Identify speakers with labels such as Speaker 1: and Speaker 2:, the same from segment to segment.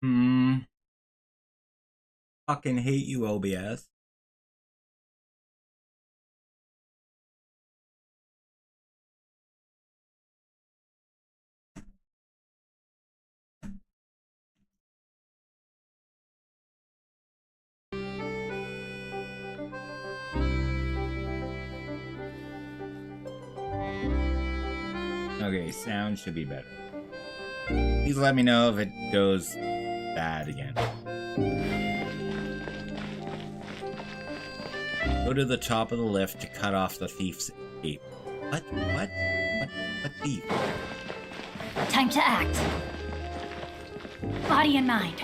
Speaker 1: Hmm. Fucking hate you, OBS. Okay, sound should be better. Please let me know if it goes bad again. Go to the top of the lift to cut off the thief's escape. What? What? What thief?
Speaker 2: Time to act. Body and mind.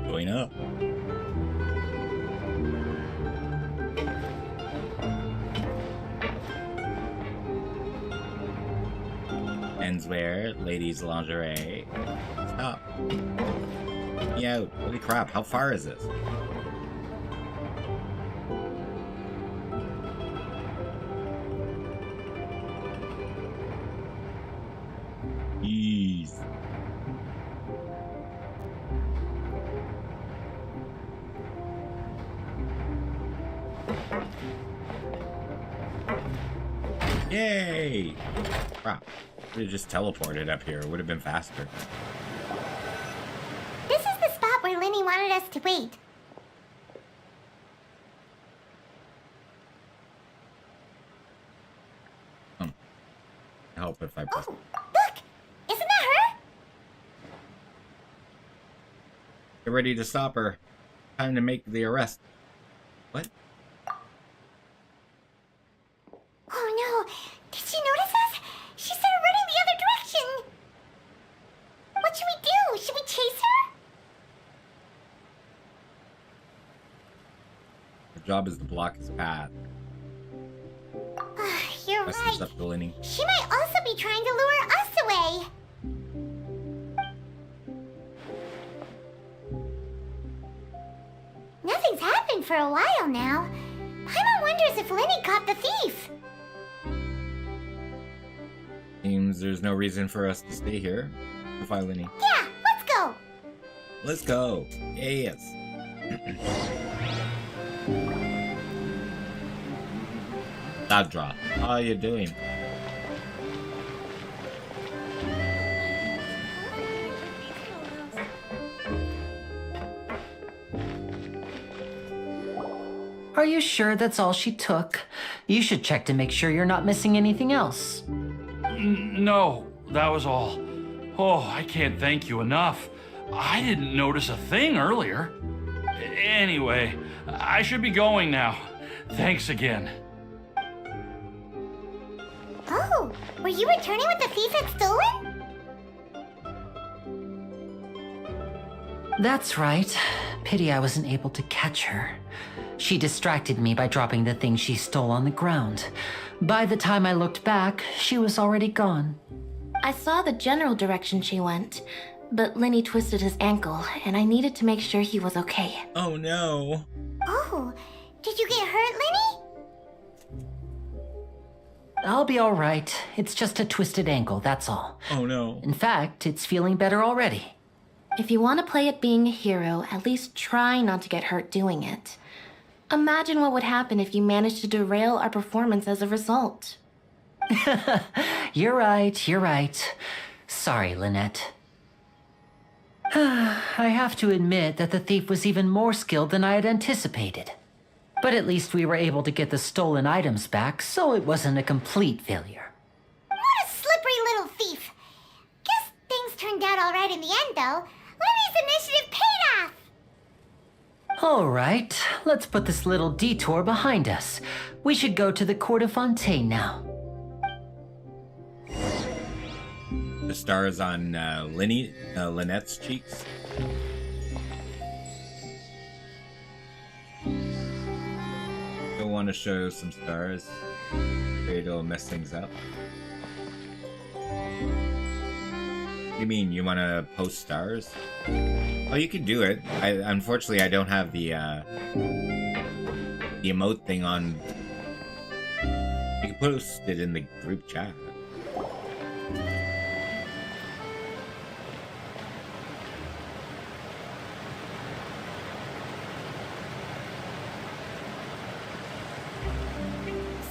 Speaker 1: Going up. Menswear, ladies' lingerie. Stop. Get me out. Holy crap, how far is this? Jeez. Yay! Crap. Could have just teleported up here. It would have been faster.
Speaker 3: This is the spot where Linny wanted us to wait.
Speaker 1: Help if I press.
Speaker 3: Oh, look! Isn't that her?
Speaker 1: Get ready to stop her. Time to make the arrest. What?
Speaker 3: Oh no! Did she notice us? She started running the other direction! What should we do? Should we chase her?
Speaker 1: Her job is to block his path.
Speaker 3: You're
Speaker 1: That's
Speaker 3: right.
Speaker 1: stuff to Linny.
Speaker 3: She might also be trying to lure us away. Nothing's happened for a while now. Paimon wonders if Linny caught the thief.
Speaker 1: Seems there's no reason for us to stay here. We'll find Linny.
Speaker 3: Yeah, let's go.
Speaker 1: Let's go. Yes. That drop. How are you doing?
Speaker 4: Are you sure that's all she took? You should check to make sure you're not missing anything else.
Speaker 5: No, that was all. Oh, I can't thank you enough. I didn't notice a thing earlier. Anyway, I should be going now. Thanks again.
Speaker 3: Oh, were you returning what the thief had stolen?
Speaker 4: That's right. Pity I wasn't able to catch her. She distracted me by dropping the thing she stole on the ground. By the time I looked back, she was already gone.
Speaker 6: I saw the general direction she went, but Linny twisted his ankle, and I needed to make sure he was okay.
Speaker 1: Oh no.
Speaker 3: Oh, did you get hurt, Linny?
Speaker 4: I'll be all right. It's just a twisted ankle, that's all.
Speaker 1: Oh no.
Speaker 4: In fact, it's feeling better already.
Speaker 6: If you want to play at being a hero, at least try not to get hurt doing it. Imagine what would happen if you managed to derail our performance as a result.
Speaker 4: You're right. Sorry, Lynette. I have to admit that the thief was even more skilled than I had anticipated. But at least we were able to get the stolen items back, so it wasn't a complete failure.
Speaker 3: What a slippery little thief. Guess things turned out all right in the end, though. Linny's initiative paid off.
Speaker 4: All right, let's put this little detour behind us. We should go to the Court of Fontaine now.
Speaker 1: The stars on Lynette's cheeks. Don't want to show some stars. Afraid it'll mess things up. You mean you want to post stars? Oh, you can do it. Unfortunately, I don't have the the emote thing on. You can post it in the group chat.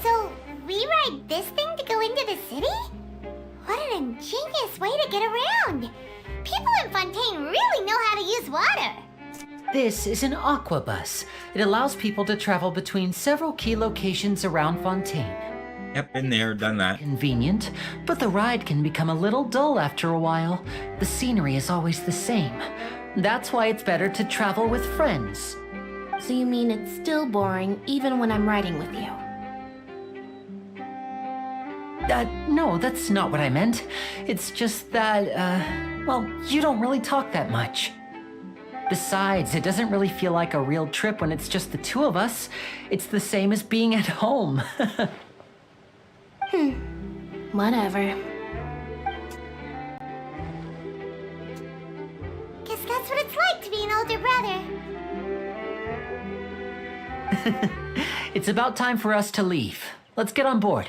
Speaker 3: So, we ride this thing to go into the city? What an ingenious way to get around! People in Fontaine really know how to use water!
Speaker 4: This is an aqua bus. It allows people to travel between several key locations around Fontaine.
Speaker 1: Yep, been there, done that.
Speaker 4: Convenient, but the ride can become a little dull after a while. The scenery is always the same. That's why it's better to travel with friends.
Speaker 6: So you mean it's still boring even when I'm riding with you?
Speaker 4: No, that's not what I meant. It's just that, well, you don't really talk that much. Besides, it doesn't really feel like a real trip when it's just the two of us. It's the same as being at home.
Speaker 6: Whatever.
Speaker 3: Guess that's what it's like to be an older brother.
Speaker 4: It's about time for us to leave. Let's get on board.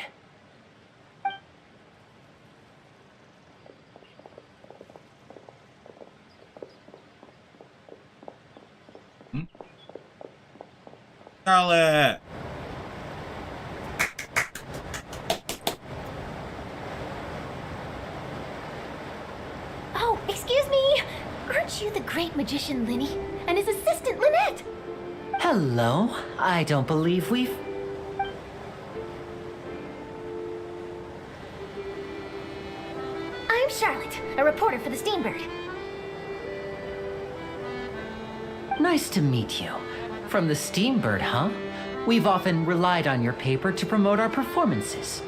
Speaker 1: Charlotte!
Speaker 2: Oh, excuse me. Aren't you the great magician Linny and his assistant Lynette?
Speaker 4: Hello. I don't believe we've...
Speaker 2: I'm Charlotte, a reporter for the Steambird.
Speaker 4: Nice to meet you. From the Steambird, huh? We've often relied on your paper to promote our performances.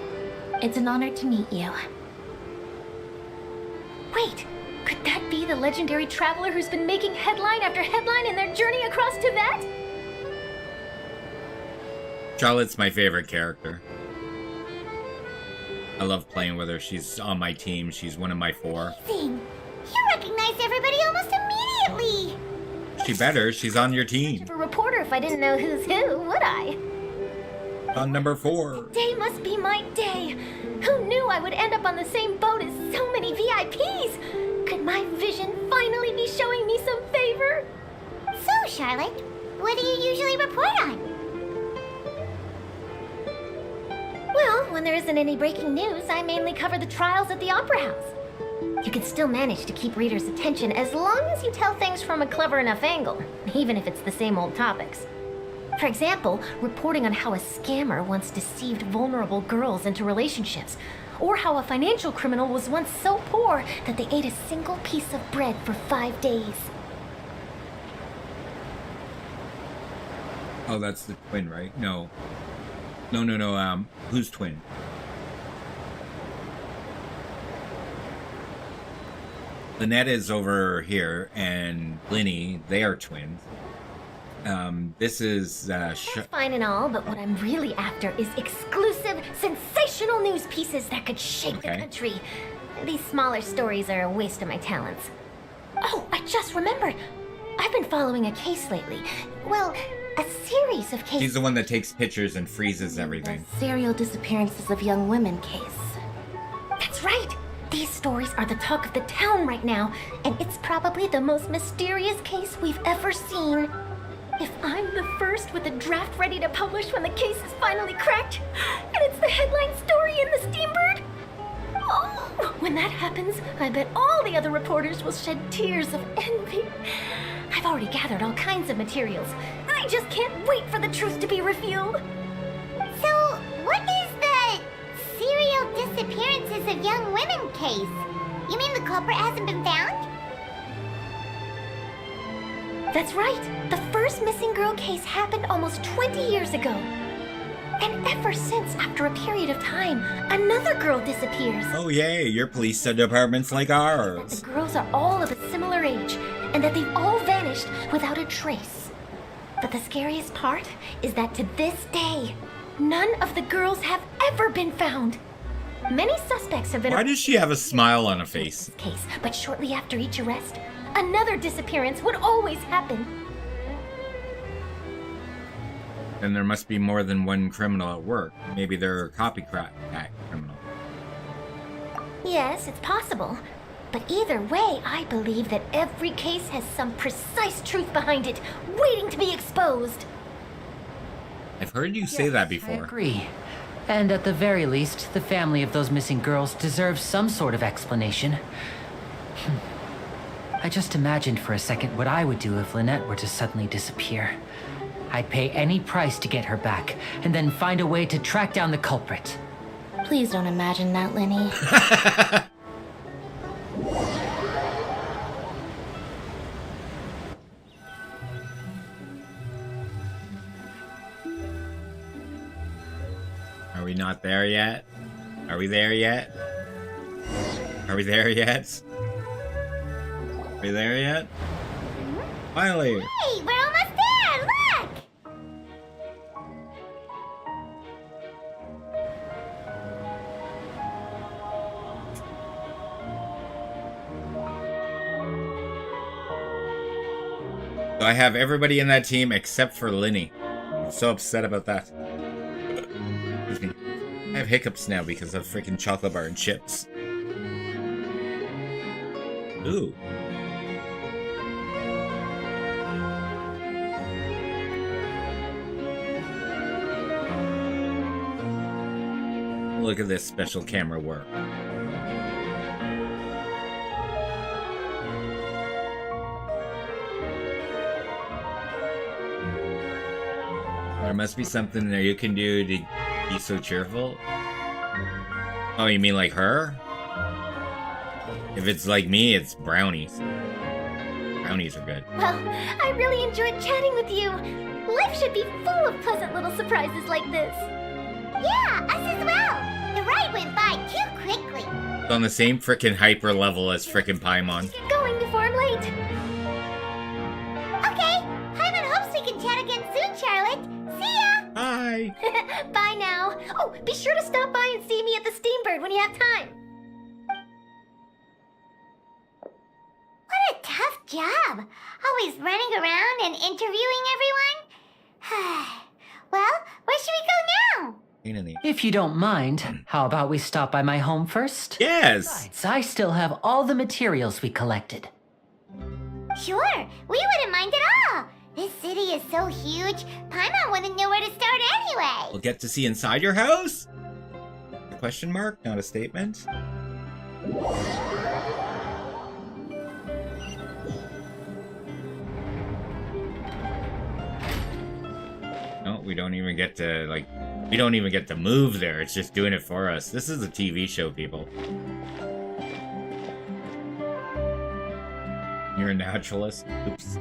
Speaker 6: It's an honor to meet you.
Speaker 2: Wait, could that be the legendary traveler who's been making headline after headline in their journey across Tibet?
Speaker 1: Charlotte's my favorite character. I love playing with her. She's on my team. She's one of my 4.
Speaker 3: Thing. You recognize everybody almost immediately!
Speaker 1: She better. She's on your team.
Speaker 2: A reporter if I didn't know who's who, would I?
Speaker 1: On number 4.
Speaker 2: Day must be my day. Who knew I would end up on the same boat as so many VIPs? Could my vision finally be showing me some favor?
Speaker 3: So, Charlotte, what do you usually report on?
Speaker 2: Well, when there isn't any breaking news, I mainly cover the trials at the Opera House. You can still manage to keep readers' attention as long as you tell things from a clever enough angle, even if it's the same old topics. For example, reporting on how a scammer once deceived vulnerable girls into relationships, or how a financial criminal was once so poor that they ate a single piece of bread for 5 days.
Speaker 1: Oh, that's the twin, right? No. No. Who's twin? Lynette is over here, and Linny, they are twins. This is,
Speaker 2: That's fine and all, but what I'm really after is exclusive, sensational news pieces that could shake the country. These smaller stories are a waste of my talents. Oh, I just remembered. I've been following a case lately. Well, a series of cases.
Speaker 1: she's the one that takes pictures and freezes everything.
Speaker 6: The serial disappearances of young women case.
Speaker 2: That's right. These stories are the talk of the town right now, and it's probably the most mysterious case we've ever seen. If I'm the first with a draft ready to publish when the case is finally cracked, and it's the headline story in the Steambird, oh, when that happens, I bet all the other reporters will shed tears of envy. I've already gathered all kinds of materials. I just can't wait for the truth to be revealed.
Speaker 3: So, what is the serial disappearances of young women case? You mean the culprit hasn't been found?
Speaker 2: That's right. The first missing girl case happened almost 20 years ago. And ever since, after a period of time, another girl disappears.
Speaker 1: Oh yay, your police department's like ours.
Speaker 2: The girls are all of a similar age, and that they've all vanished without a trace. But the scariest part is that to this day, none of the girls have ever been found. Many suspects have been
Speaker 1: Why does she have a smile on her face?
Speaker 2: case, but shortly after each arrest, another disappearance would always happen.
Speaker 1: Then there must be more than one criminal at work. Maybe they're a copycat criminal.
Speaker 2: Yes, it's possible. But either way, I believe that every case has some precise truth behind it, waiting to be exposed.
Speaker 1: I've heard you say that
Speaker 4: I
Speaker 1: before.
Speaker 4: agree. And at the very least, the family of those missing girls deserves some sort of explanation. I just imagined for a second what I would do if Lynette were to suddenly disappear. I'd pay any price to get her back, and then find a way to track down the culprit.
Speaker 6: Please don't imagine that, Lenny.
Speaker 1: Are we not there yet? Are we there yet? Are we there yet? Are we there yet? Finally!
Speaker 3: Hey, we're almost there! Look!
Speaker 1: So I have everybody in that team except for Linny. I'm so upset about that. Excuse me. I have hiccups now because of freaking chocolate bar and chips. Ooh. Look at this special camera work. There must be something there you can do to be so cheerful. Oh, you mean like her? If it's like me, it's brownies. Brownies are good.
Speaker 2: Well, I really enjoyed chatting with you. Life should be full of pleasant little surprises like this.
Speaker 3: Yeah, us as well. The ride went by too quickly.
Speaker 1: It's on the same frickin' hyper level as frickin' Paimon.
Speaker 2: Get going before I'm late.
Speaker 3: Okay, Paimon hopes we can chat again soon, Charlotte. See ya!
Speaker 1: Hi!
Speaker 2: Bye now. Oh, be sure to stop by and see me at the Steambird when you have time.
Speaker 3: What a tough job. Always running around and interviewing everyone. Well, where should we go now?
Speaker 1: Pain in the-
Speaker 4: If you don't mind, how about we stop by my home first?
Speaker 1: Yes!
Speaker 4: Besides, I still have all the materials we collected.
Speaker 3: Sure, we wouldn't mind at all. This city is so huge, Paimon wouldn't know where to start anyway.
Speaker 1: We'll get to see inside your house? A question mark, not a statement. No, we don't even get to, like, we don't even get to move there. It's just doing it for us. This is a TV show, people. You're a naturalist? Oops.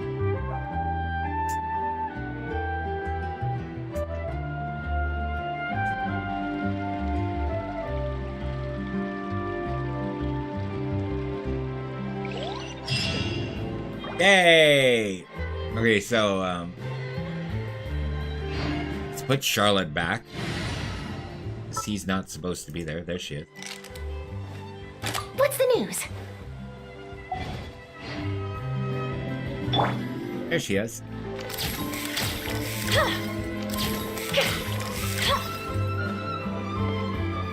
Speaker 1: Yay! Okay, so, let's put Charlotte back. He's not supposed to be there. There she is.
Speaker 2: What's the news?
Speaker 1: There she is.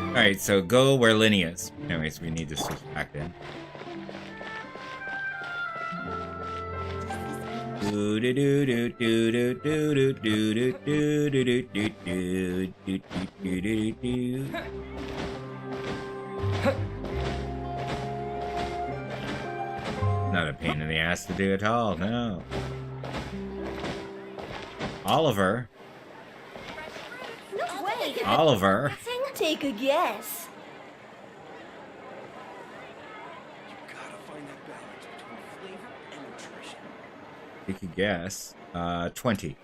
Speaker 1: Alright, so go where Linny is. Anyways, we need to switch back then. Not a pain in the ass to do at all, no. Oliver.
Speaker 2: No way.
Speaker 1: Oliver.
Speaker 2: Take a guess.
Speaker 7: Gotta find that balance between flavor and nutrition.
Speaker 1: Take a guess. 20.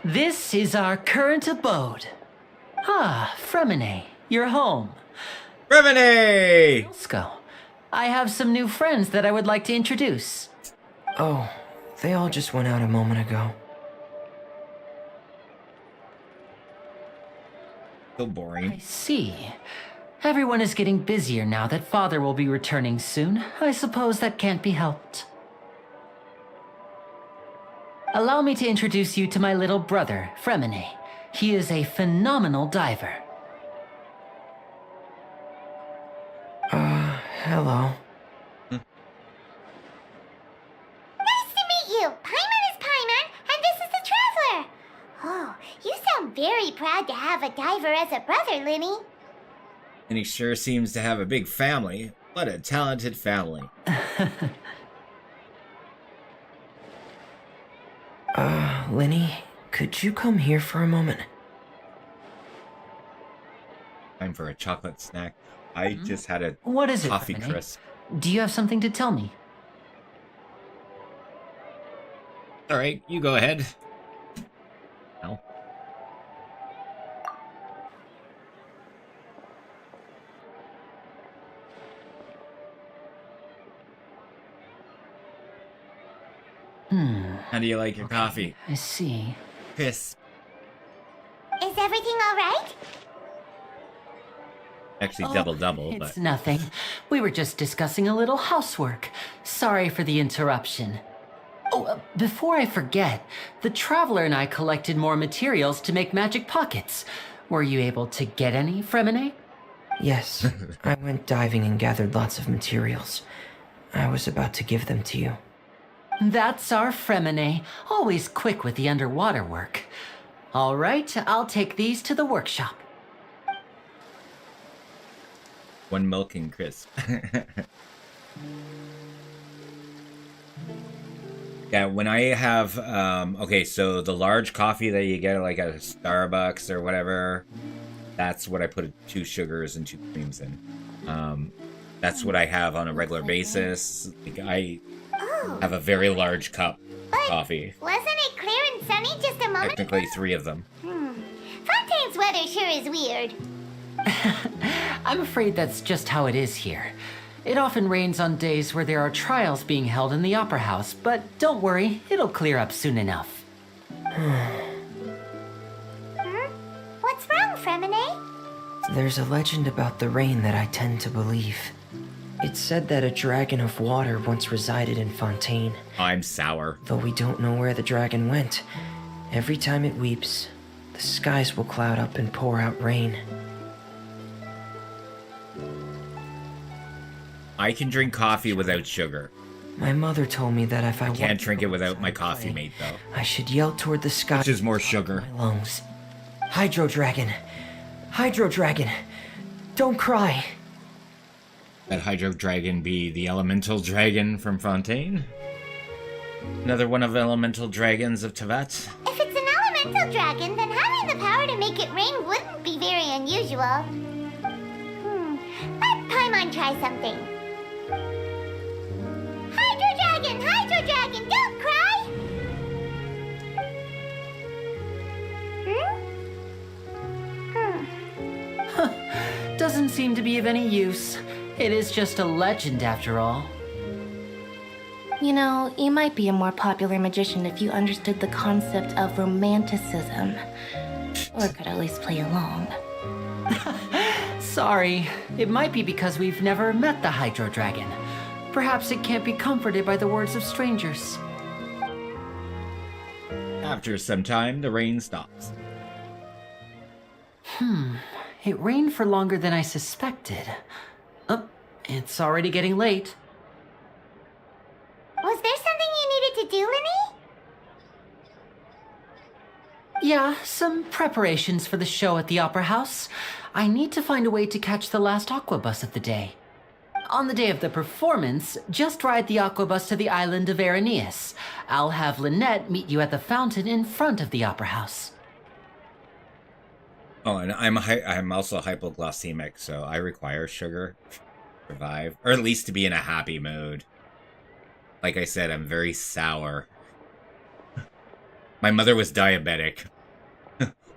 Speaker 4: This is our current abode. Ah, Fremine, you're home.
Speaker 1: Brevene!
Speaker 4: Let's go. I have some new friends that I would like to introduce.
Speaker 8: Oh, they all just went out a moment ago.
Speaker 1: So
Speaker 4: I
Speaker 1: boring.
Speaker 4: see. Everyone is getting busier now that Father will be returning soon. I suppose that can't be helped. Allow me to introduce you to my little brother, Fremine. He is a phenomenal diver.
Speaker 8: Hello.
Speaker 3: Nice to meet you. Paimon is Paimon, and this is the Traveler. Oh, you sound very proud to have a diver as a brother, Linny.
Speaker 1: And he sure seems to have a big family. What a talented family.
Speaker 8: Linny, could you come here for a moment?
Speaker 1: Time for a chocolate snack. I just had a
Speaker 4: What is it,
Speaker 1: coffee
Speaker 4: Fremine?
Speaker 1: crisp.
Speaker 4: Do you have something to tell me?
Speaker 1: Alright, you go ahead. No. How do you like your coffee?
Speaker 4: I see.
Speaker 1: Crisp.
Speaker 3: Is everything all right?
Speaker 1: Actually, double-double,
Speaker 4: It's
Speaker 1: but...
Speaker 4: nothing. We were just discussing a little housework. Sorry for the interruption. Oh, before I forget, the Traveler and I collected more materials to make magic pockets. Were you able to get any, Fremine?
Speaker 8: Yes, I went diving and gathered lots of materials. I was about to give them to you.
Speaker 4: That's our Fremine, always quick with the underwater work. All right, I'll take these to the workshop.
Speaker 1: One milk and crisp. Yeah, when I have, okay, so the large coffee that you get like at a Starbucks or whatever, that's what I put 2 sugars and 2 creams in. That's what I have on a regular basis. Like, I have a very large cup of coffee.
Speaker 3: Wasn't it clear and sunny just a moment
Speaker 1: Technically
Speaker 3: ago?
Speaker 1: 3 of them.
Speaker 3: Fontaine's weather sure is weird.
Speaker 4: I'm afraid that's just how it is here. It often rains on days where there are trials being held in the Opera House, but don't worry, it'll clear up soon enough.
Speaker 3: What's wrong, Fremine?
Speaker 8: There's a legend about the rain that I tend to believe. It's said that a dragon of water once resided in Fontaine.
Speaker 1: I'm sour.
Speaker 8: Though we don't know where the dragon went, every time it weeps, the skies will cloud up and pour out rain.
Speaker 1: I can drink coffee without sugar.
Speaker 8: My mother told me that if I
Speaker 1: Can't
Speaker 8: wanted
Speaker 1: drink
Speaker 8: to
Speaker 1: it without
Speaker 8: listen
Speaker 1: my
Speaker 8: and
Speaker 1: coffee
Speaker 8: play,
Speaker 1: mate, though.
Speaker 8: I should yell toward the sky.
Speaker 1: Which is more
Speaker 8: with
Speaker 1: sugar.
Speaker 8: my lungs. Hydro Dragon! Hydro Dragon! Don't cry!
Speaker 1: That Hydro Dragon be the elemental dragon from Fontaine? Another one of elemental dragons of Tevat?
Speaker 3: If it's an elemental dragon, then having the power to make it rain wouldn't be very unusual. Let Paimon try something. Hydro Dragon, don't cry!
Speaker 4: Doesn't seem to be of any use. It is just a legend after all.
Speaker 6: You know, you might be a more popular magician if you understood the concept of romanticism. Or could at least play along.
Speaker 4: Sorry, it might be because we've never met the Hydro Dragon. Perhaps it can't be comforted by the words of strangers.
Speaker 1: After some time, the rain stops.
Speaker 4: It rained for longer than I suspected. Oh, it's already getting late.
Speaker 3: Was there something you needed to do, Linny?
Speaker 4: Yeah, some preparations for the show at the Opera House. I need to find a way to catch the last aqua bus of the day. On the day of the performance, just ride the aqua bus to the island of Araneus. I'll have Lynette meet you at the fountain in front of the Opera House.
Speaker 1: Oh, and I'm also hypoglycemic, so I require sugar to survive, or at least to be in a happy mood. Like I said, I'm very sour. My mother was diabetic,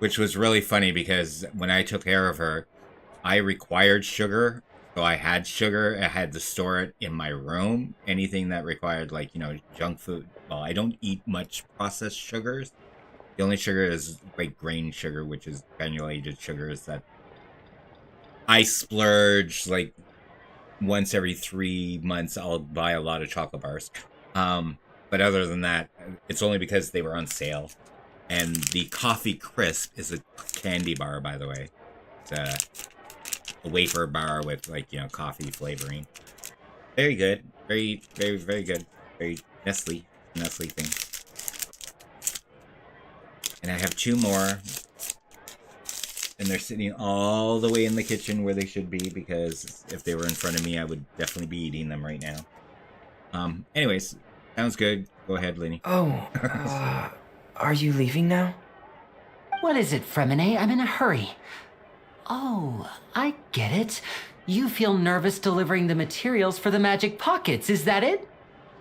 Speaker 1: which was really funny because when I took care of her, I required sugar, so I had sugar. I had to store it in my room. Anything that required, like, you know, junk food. Well, I don't eat much processed sugars. The only sugar is like grain sugar, which is granulated sugars that I splurge like once every 3 months. I'll buy a lot of chocolate bars. But other than that, it's only because they were on sale. And the Coffee Crisp is a candy bar, by the way. It's a wafer bar with, like, you know, coffee flavoring. Very good. Very, very, very good. Very Nestle thing. And I have 2 more. And they're sitting all the way in the kitchen where they should be, because if they were in front of me, I would definitely be eating them right now. Anyways, sounds good. Go ahead, Lenny.
Speaker 8: Oh, are you leaving now?
Speaker 4: What is it, Fremine? I'm in a hurry. Oh, I get it. You feel nervous delivering the materials for the magic pockets, is that it?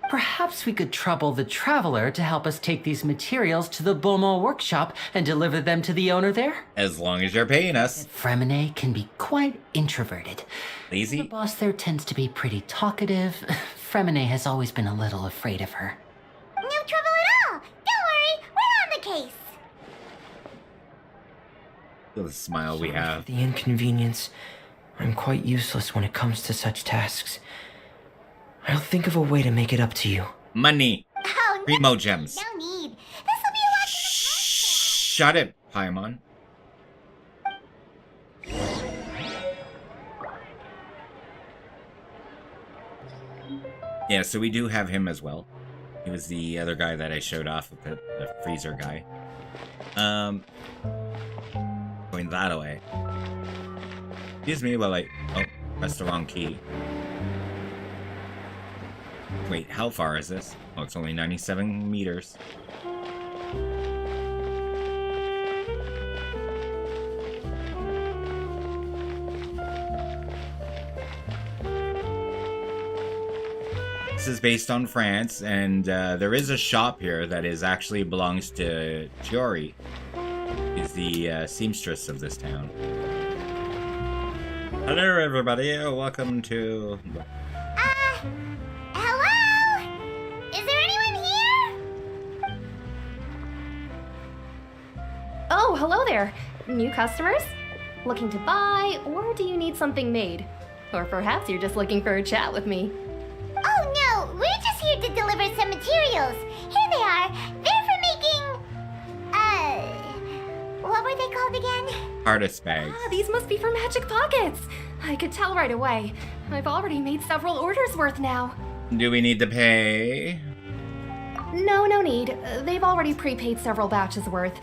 Speaker 4: Perhaps we could trouble the traveler to help us take these materials to the Beaumont workshop and deliver them to the owner there?
Speaker 1: As long as you're paying us.
Speaker 4: Fremine can be quite introverted.
Speaker 1: Lazy?
Speaker 4: The boss there tends to be pretty talkative. Fremine has always been a little afraid of her.
Speaker 3: No trouble at all. Don't worry, we're on the case.
Speaker 1: Feel the smile we have.
Speaker 8: The inconvenience. I'm quite useless when it comes to such tasks. I'll think of a way to make it up to you.
Speaker 1: Money.
Speaker 3: Oh,
Speaker 1: Primo gems.
Speaker 3: no need. This'll be a lot.
Speaker 1: Shut it, Paimon. Yeah, so we do have him as well. He was the other guy that I showed off with the freezer guy. Going that way. Excuse me while I... Oh, pressed the wrong key. Wait, how far is this? Oh, it's only 97 meters. This is based on France, and there is a shop here that is actually belongs to Chiori. Is the seamstress of this town. Hello, everybody. Welcome to...
Speaker 3: Hello? Is there anyone here?
Speaker 9: Oh, hello there. New customers? Looking to buy, or do you need something made? Or perhaps you're just looking for a chat with me.
Speaker 3: Oh no, we're just here to deliver some materials. Here they are. They're for making... what were they called again?
Speaker 1: Artist bags.
Speaker 9: Ah, these must be for magic pockets. I could tell right away. I've already made several orders worth now.
Speaker 1: Do we need to pay?
Speaker 9: No need. They've already prepaid several batches worth.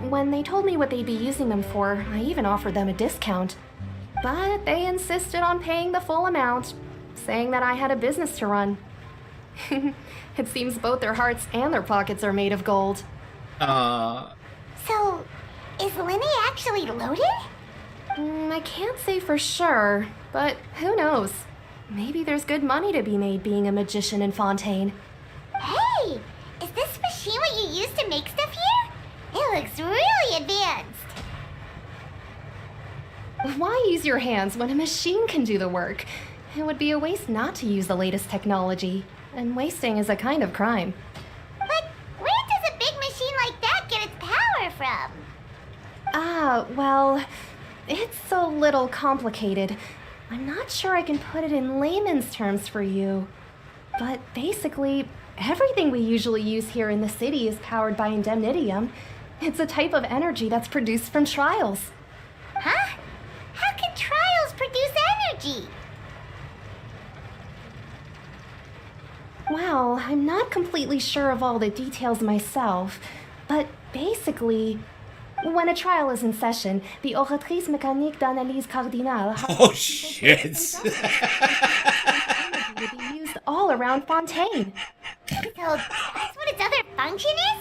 Speaker 9: When they told me what they'd be using them for, I even offered them a discount. But they insisted on paying the full amount, saying that I had a business to run. It seems both their hearts and their pockets are made of gold.
Speaker 3: So, is Lenny actually loaded?
Speaker 9: I can't say for sure, but who knows? Maybe there's good money to be made being a magician in Fontaine.
Speaker 3: Hey, is this machine what you use to make stuff here? It looks really advanced.
Speaker 9: Why use your hands when a machine can do the work? It would be a waste not to use the latest technology, and wasting is a kind of crime.
Speaker 3: But where does a big machine like that get its power from?
Speaker 9: Well, it's a little complicated. I'm not sure I can put it in layman's terms for you. But basically, everything we usually use here in the city is powered by indemnitium. It's a type of energy that's produced from trials.
Speaker 3: Huh? How can trials produce energy?
Speaker 9: Well, I'm not completely sure of all the details myself, but basically, when a trial is in session, the oratrice mécanique d'analyse cardinale
Speaker 1: Oh, shit.
Speaker 9: would be used all around Fontaine.
Speaker 3: So that's what its other function is?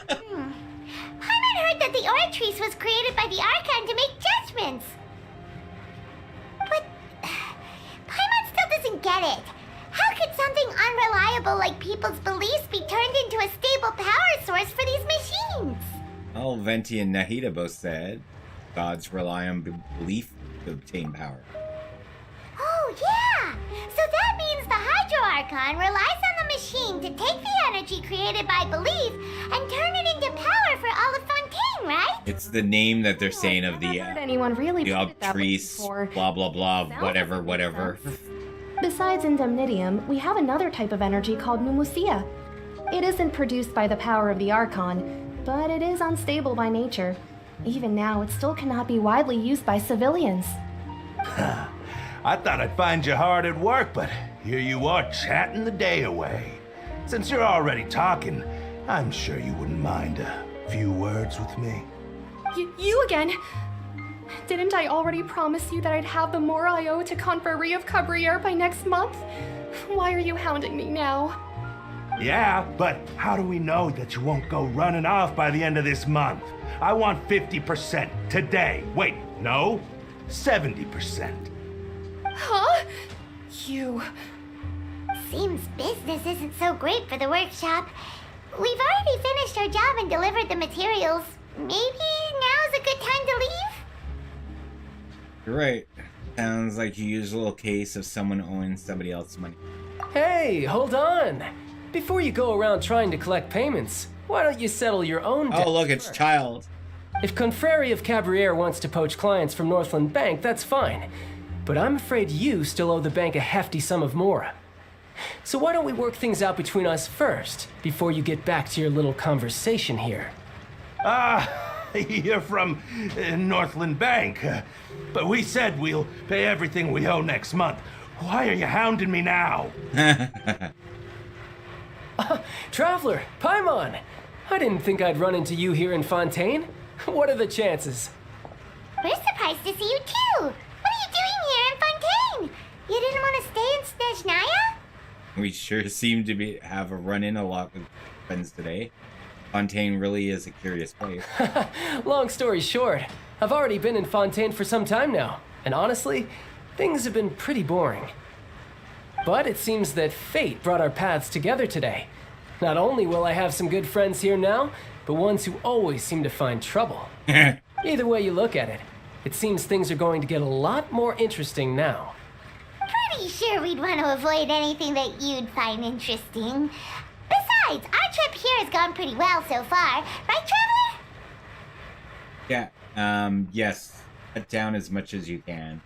Speaker 3: Paimon heard that the oratrice was created by the Archon to make judgments. But Paimon still doesn't get it. How could something unreliable like people's beliefs be turned into a stable power source for these machines?
Speaker 1: Well, Venti and Nahida both said gods rely on belief to obtain power.
Speaker 3: Oh, yeah! So that means the Hydro Archon relies on the machine to take the energy created by belief and turn it into power for all of Fontaine, right?
Speaker 1: It's the name that they're saying of the
Speaker 9: I've heard anyone really
Speaker 1: the
Speaker 9: put it that way
Speaker 1: obtuse,
Speaker 9: before.
Speaker 1: blah blah blah,
Speaker 9: Sounds
Speaker 1: whatever,
Speaker 9: like it
Speaker 1: whatever.
Speaker 9: makes sense. Besides indemnitium, we have another type of energy called pneumosia. It isn't produced by the power of the Archon, but it is unstable by nature. Even now, it still cannot be widely used by civilians.
Speaker 10: I thought I'd find you hard at work, but here you are chatting the day away. Since you're already talking, I'm sure you wouldn't mind a few words with me.
Speaker 9: You again? Didn't I already promise you that I'd have the more I owe to Confrérie of Cabriere by next month? Why are you hounding me now?
Speaker 10: Yeah, but how do we know that you won't go running off by the end of this month? I want 50% today. Wait, no, 70%.
Speaker 9: Huh? You...
Speaker 3: Seems business isn't so great for the workshop. We've already finished our job and delivered the materials. Maybe now's a good time to leave?
Speaker 1: You're right. Sounds like you use a little case of someone owing somebody else money.
Speaker 11: Hey, hold on. Before you go around trying to collect payments, why don't you settle your own debt?
Speaker 1: Oh, look, it's Child.
Speaker 11: If Confrérie of Cabriere wants to poach clients from Northland Bank, that's fine. But I'm afraid you still owe the bank a hefty sum of mora. So why don't we work things out between us first, before you get back to your little conversation here?
Speaker 10: You're from Northland Bank. But we said we'll pay everything we owe next month. Why are you hounding me now?
Speaker 11: Traveler, Paimon! I didn't think I'd run into you here in Fontaine. What are the chances?
Speaker 3: We're surprised to see you too. What are you doing here in Fontaine? You didn't want to stay in Snezhnaya?
Speaker 1: We sure seem to have a run-in a lot with friends today. Fontaine really is a curious place.
Speaker 11: Long story short, I've already been in Fontaine for some time now, and honestly, things have been pretty boring. But it seems that fate brought our paths together today. Not only will I have some good friends here now, but ones who always seem to find trouble. Either way you look at it, it seems things are going to get a lot more interesting now.
Speaker 3: Pretty sure we'd want to avoid anything that you'd find interesting. Besides, our trip here has gone pretty well so far. Right, Traveler?
Speaker 1: Yeah, yes. Cut down as much as you can.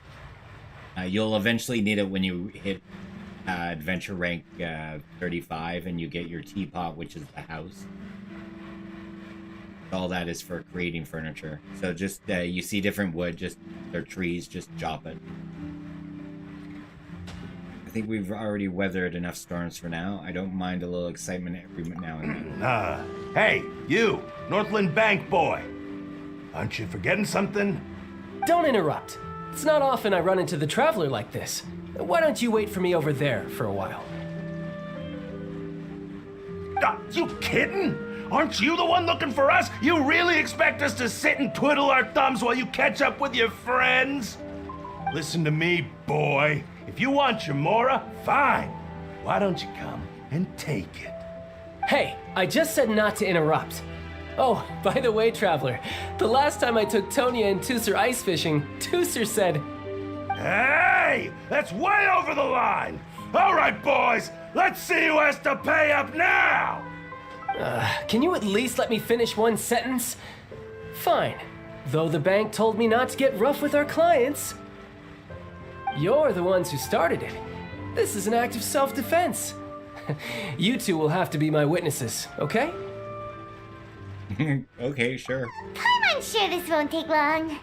Speaker 1: You'll eventually need it when you hit adventure rank 35 and you get your teapot, which is the house. All that is for creating furniture. So just, you see different wood, or trees, just chop it. I think we've already weathered enough storms for now. I don't mind a little excitement every now and then.
Speaker 10: Hey, you, Northland Bank boy. Aren't you forgetting something?
Speaker 11: Don't interrupt. It's not often I run into the Traveler like this. Why don't you wait for me over there for a while?
Speaker 10: You kidding? Aren't you the one looking for us? You really expect us to sit and twiddle our thumbs while you catch up with your friends? Listen to me, boy. If you want your mora, fine. Why don't you come and take it?
Speaker 11: Hey, I just said not to interrupt. Oh, by the way, Traveler, the last time I took Tonya and Tusser ice fishing, Tusser said,
Speaker 10: Hey! That's way over the line! All right, boys, let's see who has to pay up now!
Speaker 11: Can you at least let me finish one sentence? Fine. Though the bank told me not to get rough with our clients. You're the ones who started it. This is an act of self-defense. You two will have to be my witnesses, okay?
Speaker 1: Okay, sure.
Speaker 3: I'm sure this won't take long.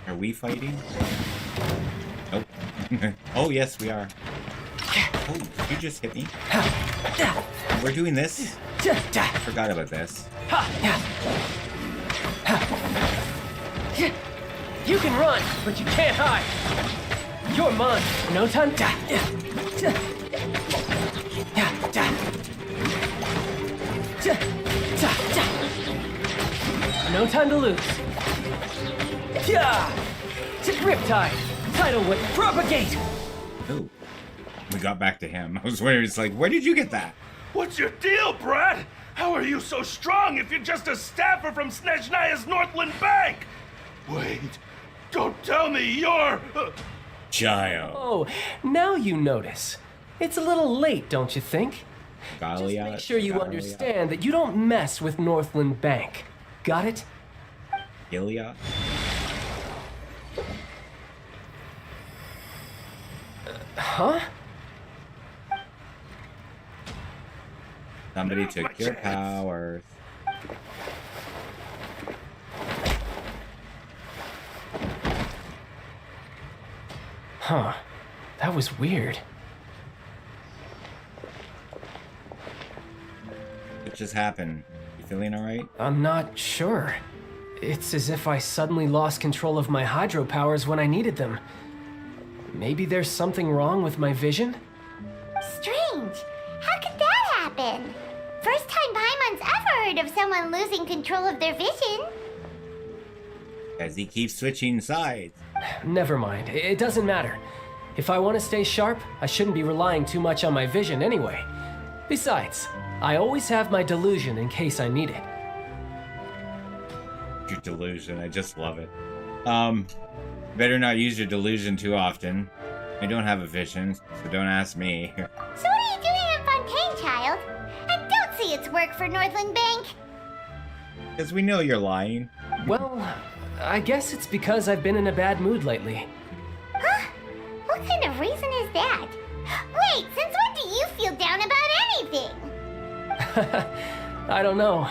Speaker 1: Are we fighting? Nope. Oh, yes, we are. Oh, you just hit me. We're doing this? I forgot about this.
Speaker 11: You can run, but you can't hide. You're mine. No time. No time to lose. Riptide. Tidal whip. Propagate.
Speaker 1: Oh. We got back to him. I was wondering, it's like, where did you get that?
Speaker 10: What's your deal, Brad? How are you so strong if you're just a staffer from Snezhnaya's Northland Bank? Wait, don't tell me you're...
Speaker 1: Child.
Speaker 11: Oh, now you notice. It's a little late, don't you think?
Speaker 1: Gallia.
Speaker 11: Make sure you understand that you don't mess with Northland Bank. Got it?
Speaker 1: Gilia?
Speaker 11: Huh?
Speaker 1: Somebody took your powers.
Speaker 11: Huh. That was weird.
Speaker 1: What just happened? You feeling alright?
Speaker 11: I'm not sure. It's as if I suddenly lost control of my hydro powers when I needed them. Maybe there's something wrong with my vision?
Speaker 3: Strange. How could that happen? First time Paimon's ever heard of someone losing control of their vision.
Speaker 1: As he keeps switching sides.
Speaker 11: Never mind. It doesn't matter. If I want to stay sharp, I shouldn't be relying too much on my vision anyway. Besides, I always have my delusion in case I need it.
Speaker 1: Your delusion, I just love it. Better not use your delusion too often. I don't have a vision, so don't ask me.
Speaker 3: So what are you doing in Fontaine, child? I don't see its work for Northland Bank.
Speaker 1: Because we know you're lying.
Speaker 11: Well, I guess it's because I've been in a bad mood lately.
Speaker 3: Huh? What kind of reason is that? Wait, since when do you feel down about anything?
Speaker 11: I don't know.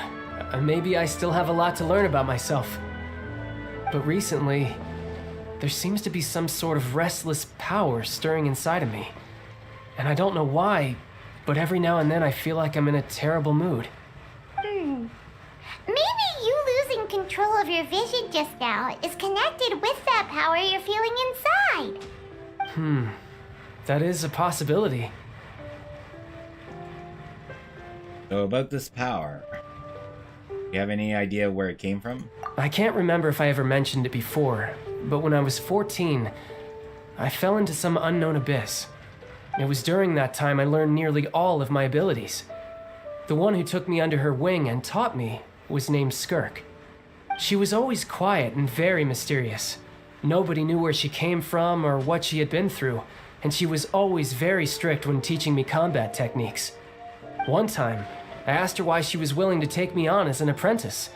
Speaker 11: Maybe I still have a lot to learn about myself. But recently, there seems to be some sort of restless power stirring inside of me. And I don't know why, but every now and then I feel like I'm in a terrible mood.
Speaker 3: Maybe you losing control of your vision just now is connected with that power you're feeling inside.
Speaker 11: That is a possibility.
Speaker 1: So about this power, you have any idea where it came from?
Speaker 11: I can't remember if I ever mentioned it before, but when I was 14, I fell into some unknown abyss. It was during that time I learned nearly all of my abilities. The one who took me under her wing and taught me was named Skirk. She was always quiet and very mysterious. Nobody knew where she came from or what she had been through, and she was always very strict when teaching me combat techniques. One time, I asked her why she was willing to take me on as an apprentice.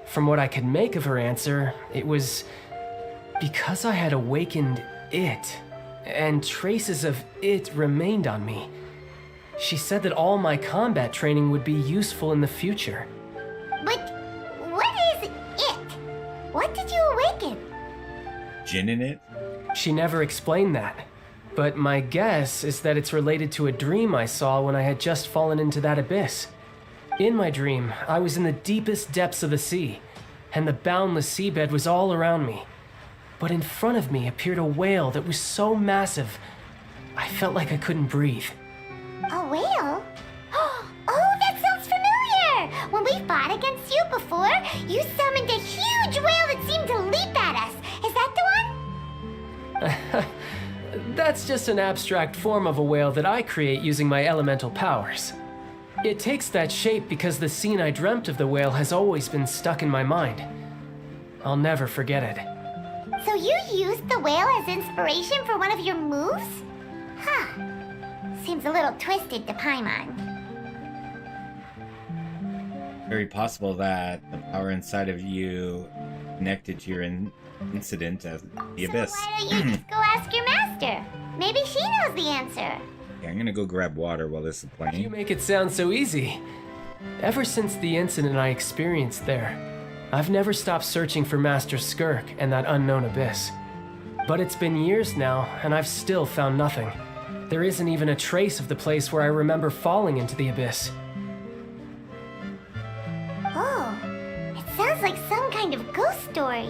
Speaker 11: From what I could make of her answer, it was because I had awakened it, and traces of it remained on me. She said that all my combat training would be useful in the future.
Speaker 3: But what is it? What did you awaken?
Speaker 1: Gin in it?
Speaker 11: She never explained that, but my guess is that it's related to a dream I saw when I had just fallen into that abyss. In my dream, I was in the deepest depths of the sea, and the boundless seabed was all around me. But in front of me appeared a whale that was so massive, I felt like I couldn't breathe.
Speaker 3: A whale? Oh, that sounds familiar! When we fought against you before, you summoned a huge whale that seemed to leap at us. Is that the one?
Speaker 11: That's just an abstract form of a whale that I create using my elemental powers. It takes that shape because the scene I dreamt of the whale has always been stuck in my mind. I'll never forget it.
Speaker 3: So you used the whale as inspiration for one of your moves? Huh. Seems a little twisted to Paimon.
Speaker 1: Very possible that the power inside of you connected to your incident as the abyss.
Speaker 3: Why don't you just go ask your master? Maybe she knows the answer.
Speaker 1: Yeah, I'm gonna go grab water while this is playing.
Speaker 11: You make it sound so easy. Ever since the incident I experienced there, I've never stopped searching for Master Skirk and that unknown abyss. But it's been years now, and I've still found nothing. There isn't even a trace of the place where I remember falling into the abyss.
Speaker 3: Oh, it sounds like some kind of ghost story.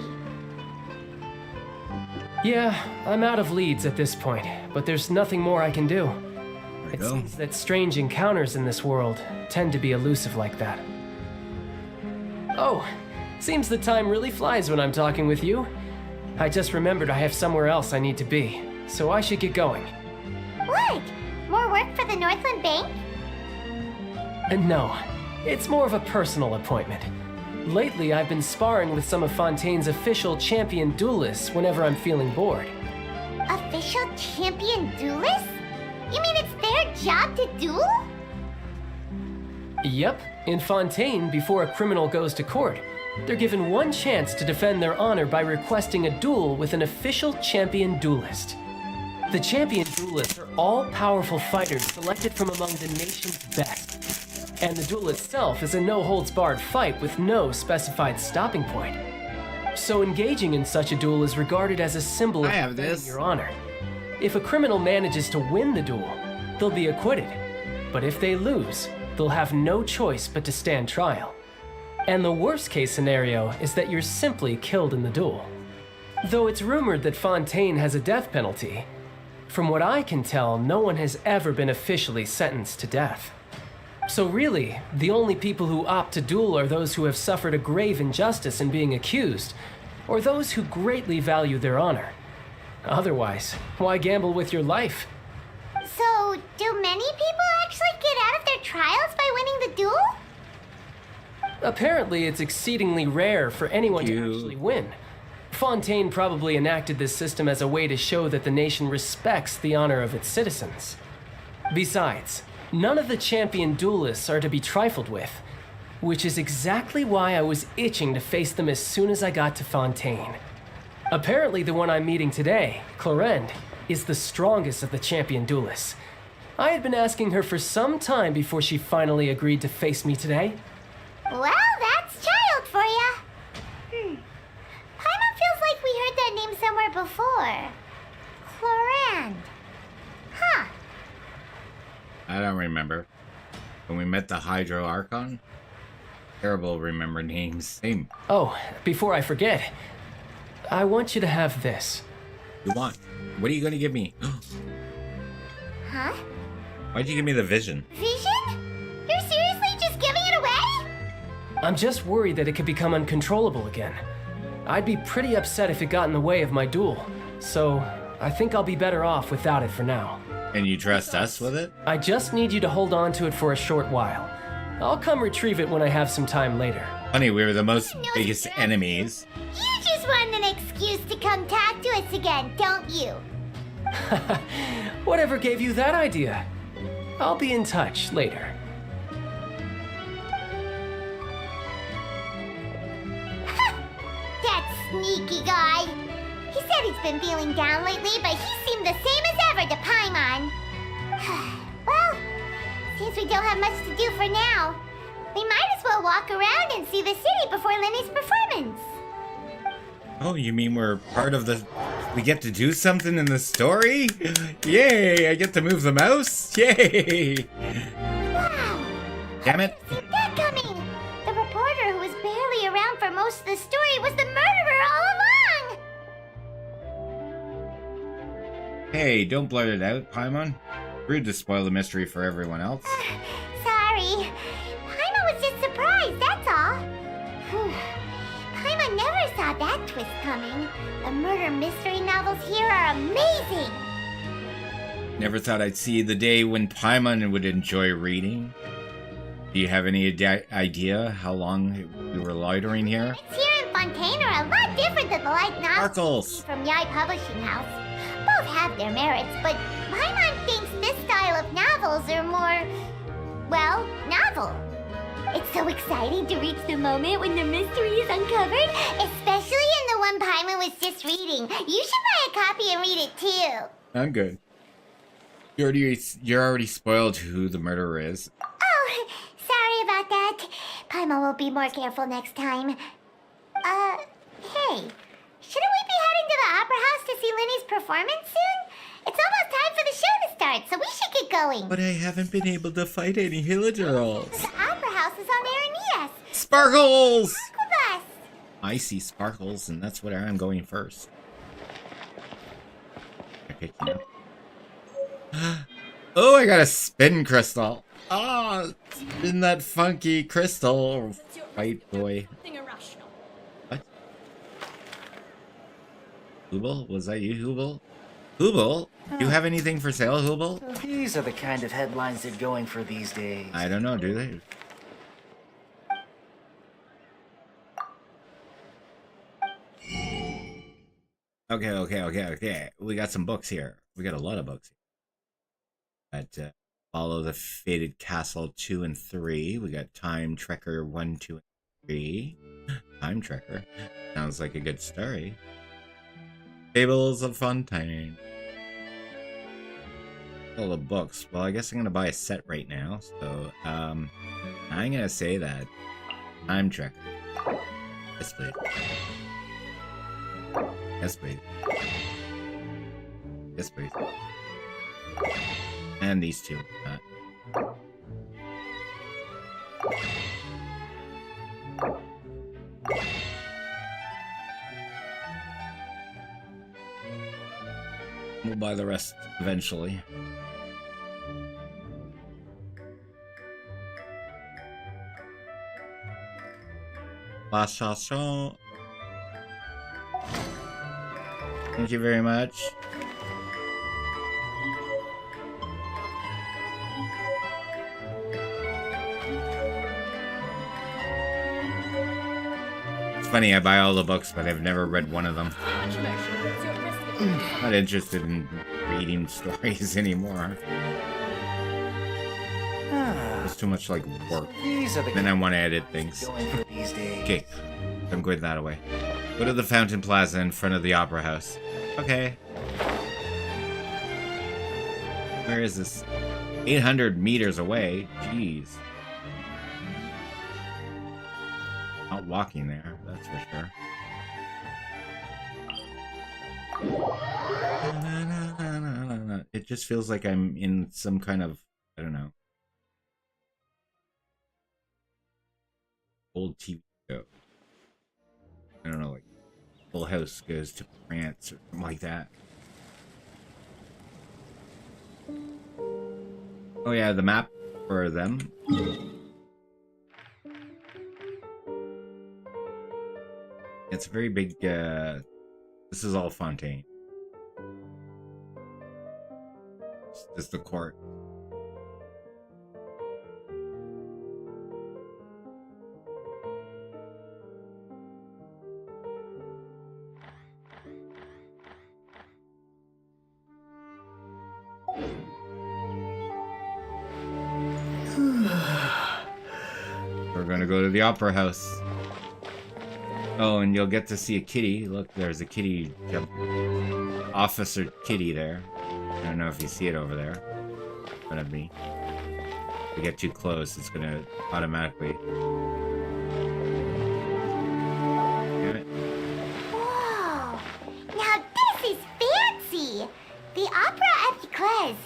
Speaker 11: Yeah, I'm out of leads at this point, but there's nothing more I can do.
Speaker 1: There we
Speaker 11: It
Speaker 1: go.
Speaker 11: seems that strange encounters in this world tend to be elusive like that. Oh, seems the time really flies when I'm talking with you. I just remembered I have somewhere else I need to be, so I should get going.
Speaker 3: What? More work for the Northland Bank?
Speaker 11: And no, it's more of a personal appointment. Lately, I've been sparring with some of Fontaine's official champion duelists whenever I'm feeling bored.
Speaker 3: Official champion duelists? You mean it's their job to duel?
Speaker 11: Yep, in Fontaine, before a criminal goes to court, they're given one chance to defend their honor by requesting a duel with an official champion duelist. The champion duelists are all-powerful fighters selected from among the nation's best. And the duel itself is a no-holds-barred fight with no specified stopping point. So engaging in such a duel is regarded as a symbol of defending your honor. If a criminal manages to win the duel, they'll be acquitted. But if they lose, they'll have no choice but to stand trial. And the worst-case scenario is that you're simply killed in the duel. Though it's rumored that Fontaine has a death penalty, from what I can tell, no one has ever been officially sentenced to death. So really, the only people who opt to duel are those who have suffered a grave injustice in being accused, or those who greatly value their honor. Otherwise, why gamble with your life?
Speaker 3: So, do many people actually get out of their trials by winning the duel?
Speaker 11: Apparently, it's exceedingly rare for anyone to actually win. Fontaine probably enacted this system as a way to show that the nation respects the honor of its citizens. Besides, none of the champion duelists are to be trifled with, which is exactly why I was itching to face them as soon as I got to Fontaine. Apparently, the one I'm meeting today, Clorinde, is the strongest of the champion duelists. I had been asking her for some time before she finally agreed to face me today.
Speaker 3: Well, that's child for ya. Paimon feels like we heard that name somewhere before. Clorinde. Huh.
Speaker 1: I don't remember. When we met the Hydro Archon? Terrible remember names. Same.
Speaker 11: Oh, before I forget, I want you to have this.
Speaker 1: You want? What are you gonna give me?
Speaker 3: Huh?
Speaker 1: Why'd you give me the vision?
Speaker 3: Vision? You're seriously just giving it away?
Speaker 11: I'm just worried that it could become uncontrollable again. I'd be pretty upset if it got in the way of my duel, so I think I'll be better off without it for now.
Speaker 1: And you trust us with it?
Speaker 11: I just need you to hold on to it for a short while. I'll come retrieve it when I have some time later.
Speaker 1: Funny, we were the most biggest enemies.
Speaker 3: You just want an excuse to come talk to us again, don't you?
Speaker 11: Whatever gave you that idea? I'll be in touch later.
Speaker 3: That sneaky guy. He said he's been feeling down lately, but he seemed the same as ever to Paimon. Well, since we don't have much to do for now, we might as well walk around and see the city before Lenny's performance.
Speaker 1: Oh, you mean we're part of the... We get to do something in the story? Yay! I get to move the mouse? Yay!
Speaker 3: Wow!
Speaker 1: Damn it!
Speaker 3: How did you see that coming? The reporter who was barely around for most of the story was the murderer all along!
Speaker 1: Hey, don't blurt it out, Paimon. Rude to spoil the mystery for everyone else.
Speaker 3: Sorry. Paimon was just surprised, that's all. Paimon never saw that twist coming. The murder mystery novels here are amazing.
Speaker 1: Never thought I'd see the day when Paimon would enjoy reading. Do you have any idea how long we were loitering here?
Speaker 3: It's here in Fontaine are a lot different than the light novels
Speaker 1: Sparkles!
Speaker 3: from Yai Publishing House. Both have their merits, but Paimon thinks this style of novels are more, well, novel. It's so exciting to reach the moment when the mystery is uncovered, especially in the one Paimon was just reading. You should buy a copy and read it too.
Speaker 1: I'm good. You're already spoiled who the murderer is.
Speaker 3: Oh, sorry about that. Paimon will be more careful next time. Hey, shouldn't we be heading to the Opera House to see Lenny's performance soon? It's almost time for the show to start, so we should get going.
Speaker 1: But I haven't been able to fight any villagers.
Speaker 3: The Opera House is on Aranias.
Speaker 1: Sparkles!
Speaker 3: Sparkle bus.
Speaker 1: I see sparkles, and that's where I'm going first. Okay, you know. Oh, I got a spin crystal. Ah, spin that funky crystal, white boy. What? Hubel? Was that you, Hubel? Hubel? Do you have anything for sale, Hubel?
Speaker 12: These are the kind of headlines they're going for these days.
Speaker 1: I don't know, do they? Okay. We got some books here. We got a lot of books. But Follow the Fated Castle 2 and 3. We got Time Trekker 1, 2, and 3. Time Trekker. Sounds like a good story. Fables of Fontaine. All the books. Well, I guess I'm gonna buy a set right now. So, I'm gonna say that Time Trekker. Yes, please. Yes, please. Yes, please. And these two. We'll buy the rest eventually. La chanson. Thank you very much. It's funny, I buy all the books, but I've never read one of them. Not interested in reading stories anymore. It's too much like work. Then I want to edit things. Okay, I'm going that way. Go to the Fountain Plaza in front of the Opera House. Okay. Where is this? 800 meters away. Jeez. Not walking there, that's for sure. It just feels like I'm in some kind of, I don't know, old TV show. I don't know, like Full House goes to France or something like that. Oh yeah, the map for them. It's a very big, this is all Fontaine. It's just the court. We're gonna go to the Opera House. Oh, and you'll get to see a kitty. Look, there's a kitty jump. Officer Kitty there. I don't know if you see it over there. In front of me. If we get too close, it's gonna automatically. Damn it.
Speaker 3: Whoa! Now this is fancy! The Opera Epiclese.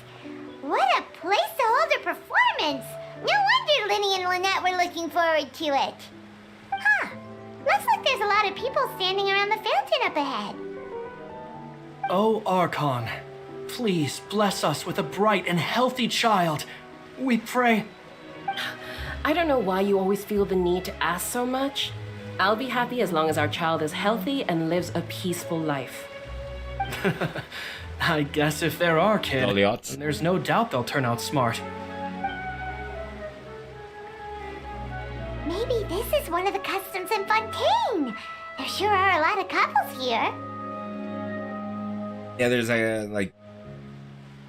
Speaker 3: What a place to hold a performance! No wonder Linny and Lynette were looking forward to it. Huh. Looks like there's a lot of people standing around the fountain up ahead.
Speaker 11: Oh, Archon, please bless us with a bright and healthy child. We pray.
Speaker 6: I don't know why you always feel the need to ask so much. I'll be happy as long as our child is healthy and lives a peaceful life.
Speaker 11: I guess if they're our kid,
Speaker 1: All the odds.
Speaker 11: then there's no doubt they'll turn out smart.
Speaker 3: Maybe this is one of the customs in Fontaine. There sure are a lot of couples here.
Speaker 1: Yeah, there's a, like...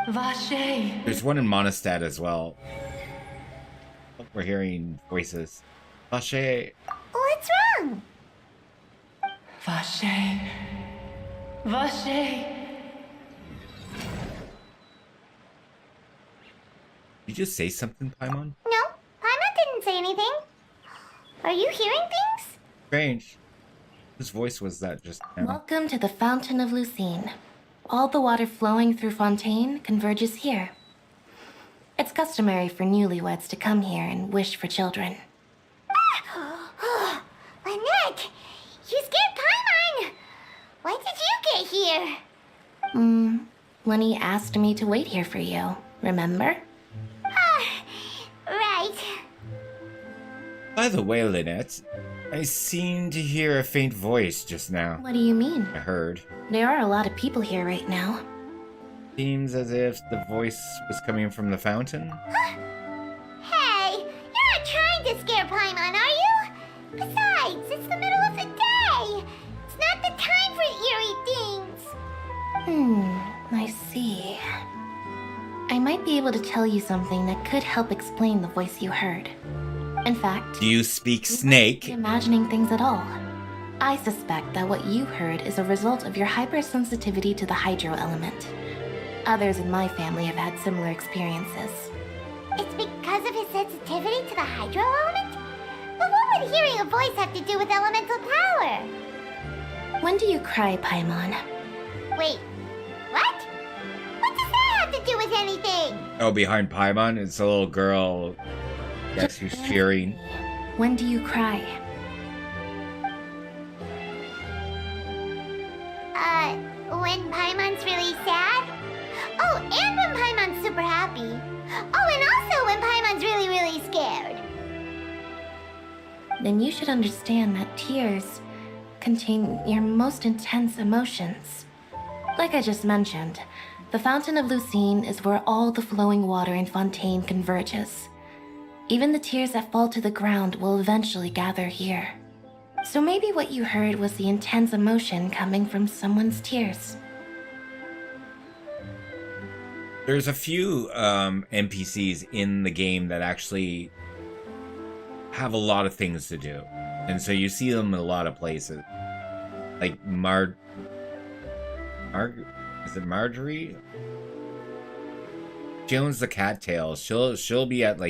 Speaker 6: Vache.
Speaker 1: There's one in Mondstadt as well. Oh, we're hearing voices. Vache.
Speaker 3: What's wrong?
Speaker 6: Vache. Vache.
Speaker 1: Did you just say something, Paimon?
Speaker 3: No, Paimon didn't say anything. Are you hearing things?
Speaker 1: Strange. Whose voice was that just now?
Speaker 6: Welcome to the Fountain of Lucine. All the water flowing through Fontaine converges here. It's customary for newlyweds to come here and wish for children.
Speaker 3: Lynette, you scared Paimon. When did you get here?
Speaker 6: Lenny asked me to wait here for you, remember?
Speaker 3: Right.
Speaker 1: By the way, Lynette, I seemed to hear a faint voice just now.
Speaker 6: What do you mean?
Speaker 1: I heard.
Speaker 6: There are a lot of people here right now.
Speaker 1: Seems as if the voice was coming from the fountain.
Speaker 3: Hey, you're not trying to scare Paimon, are you? Besides, it's the middle of the day. It's not the time for eerie things.
Speaker 6: I see. I might might be able to tell you something that could help explain the voice you heard. In fact,
Speaker 1: Do you speak
Speaker 6: you
Speaker 1: snake?
Speaker 6: might be imagining things at all. I suspect that what you heard is a result of your hypersensitivity to the hydro element. Others in my family have had similar experiences.
Speaker 3: It's because of his sensitivity to the hydro element? But what would hearing a voice have to do with elemental power?
Speaker 6: When do you cry, Paimon?
Speaker 3: Wait, what? What does that have to do with anything?
Speaker 1: Oh, behind Paimon, it's a little girl. Yes, who's cheering.
Speaker 6: When do you cry?
Speaker 3: When Paimon's really sad? Oh, and when Paimon's super happy. Oh, and also when Paimon's really, really scared.
Speaker 6: Then you should understand that tears contain your most intense emotions. Like I just mentioned, the Fountain of Lucine is where all the flowing water in Fontaine converges. Even the tears that fall to the ground will eventually gather here. So maybe what you heard was the intense emotion coming from someone's tears.
Speaker 1: There's a few NPCs in the game that actually have a lot of things to do. And so you see them in a lot of places. Like is it Marjorie? She owns the cattails. She'll be at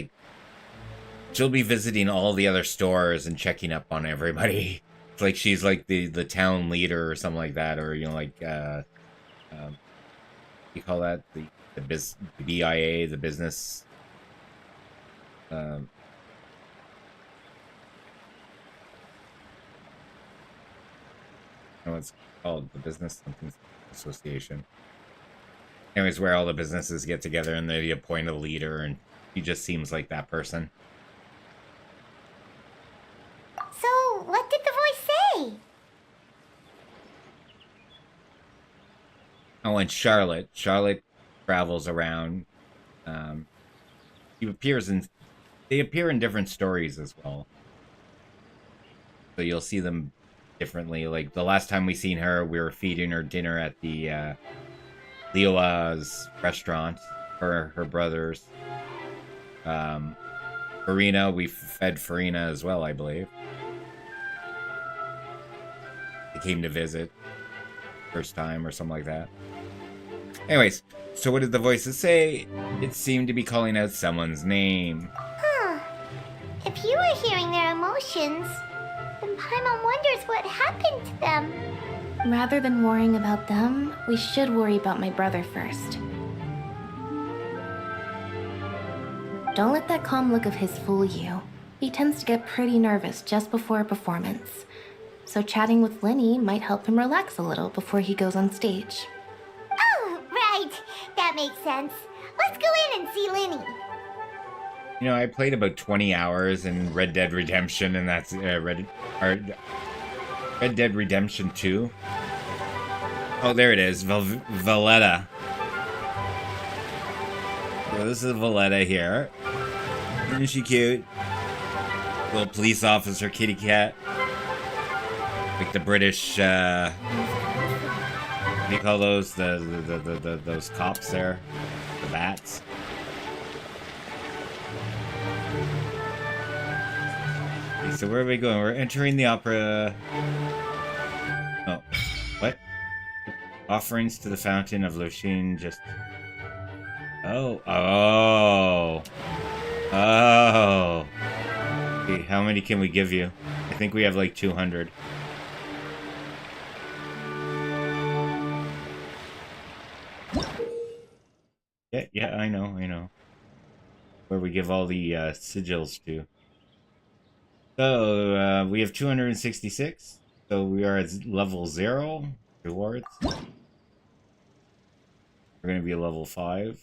Speaker 1: she'll be visiting all the other stores and checking up on everybody. It's like she's like the town leader or something like that, or you call that the BIA, the business. No, it's called the business something association. Anyways, where all the businesses get together and they appoint a leader, and he just seems like that person.
Speaker 3: So, what did the voice say?
Speaker 1: Oh, and Charlotte travels around. They appear in different stories as well. So you'll see them differently. Like the last time we seen her, we were feeding her dinner at the Leoa's restaurant for her brothers. Farina, we fed Farina as well, I believe. They came to visit first time or something like that. Anyways, so what did the voices say? It seemed to be calling out someone's name.
Speaker 3: Huh. If you were hearing their emotions, then Paimon wonders what happened to them.
Speaker 6: Rather than worrying about them, we should worry about my brother first. Don't let that calm look of his fool you. He tends to get pretty nervous just before a performance. So chatting with Linny might help him relax a little before he goes on stage.
Speaker 3: Oh, right. That makes sense. Let's go in and see Linny.
Speaker 1: You know, I played about 20 hours in Red Dead Redemption, and that's Red Dead Redemption 2. Oh, there it is, Valletta. So this is Valletta here. Isn't she cute? Little police officer kitty cat. Like the British, what do you call those? Those cops there? The bats? Okay, so where are we going? We're entering the opera. Oh, what? Offerings to the Fountain of Lucine just... Oh. Okay, how many can we give you? I think we have like 200. Yeah, I know. Where we give all the sigils to. So, we have 266. So we are at level 0. Rewards. We're going to be level 5.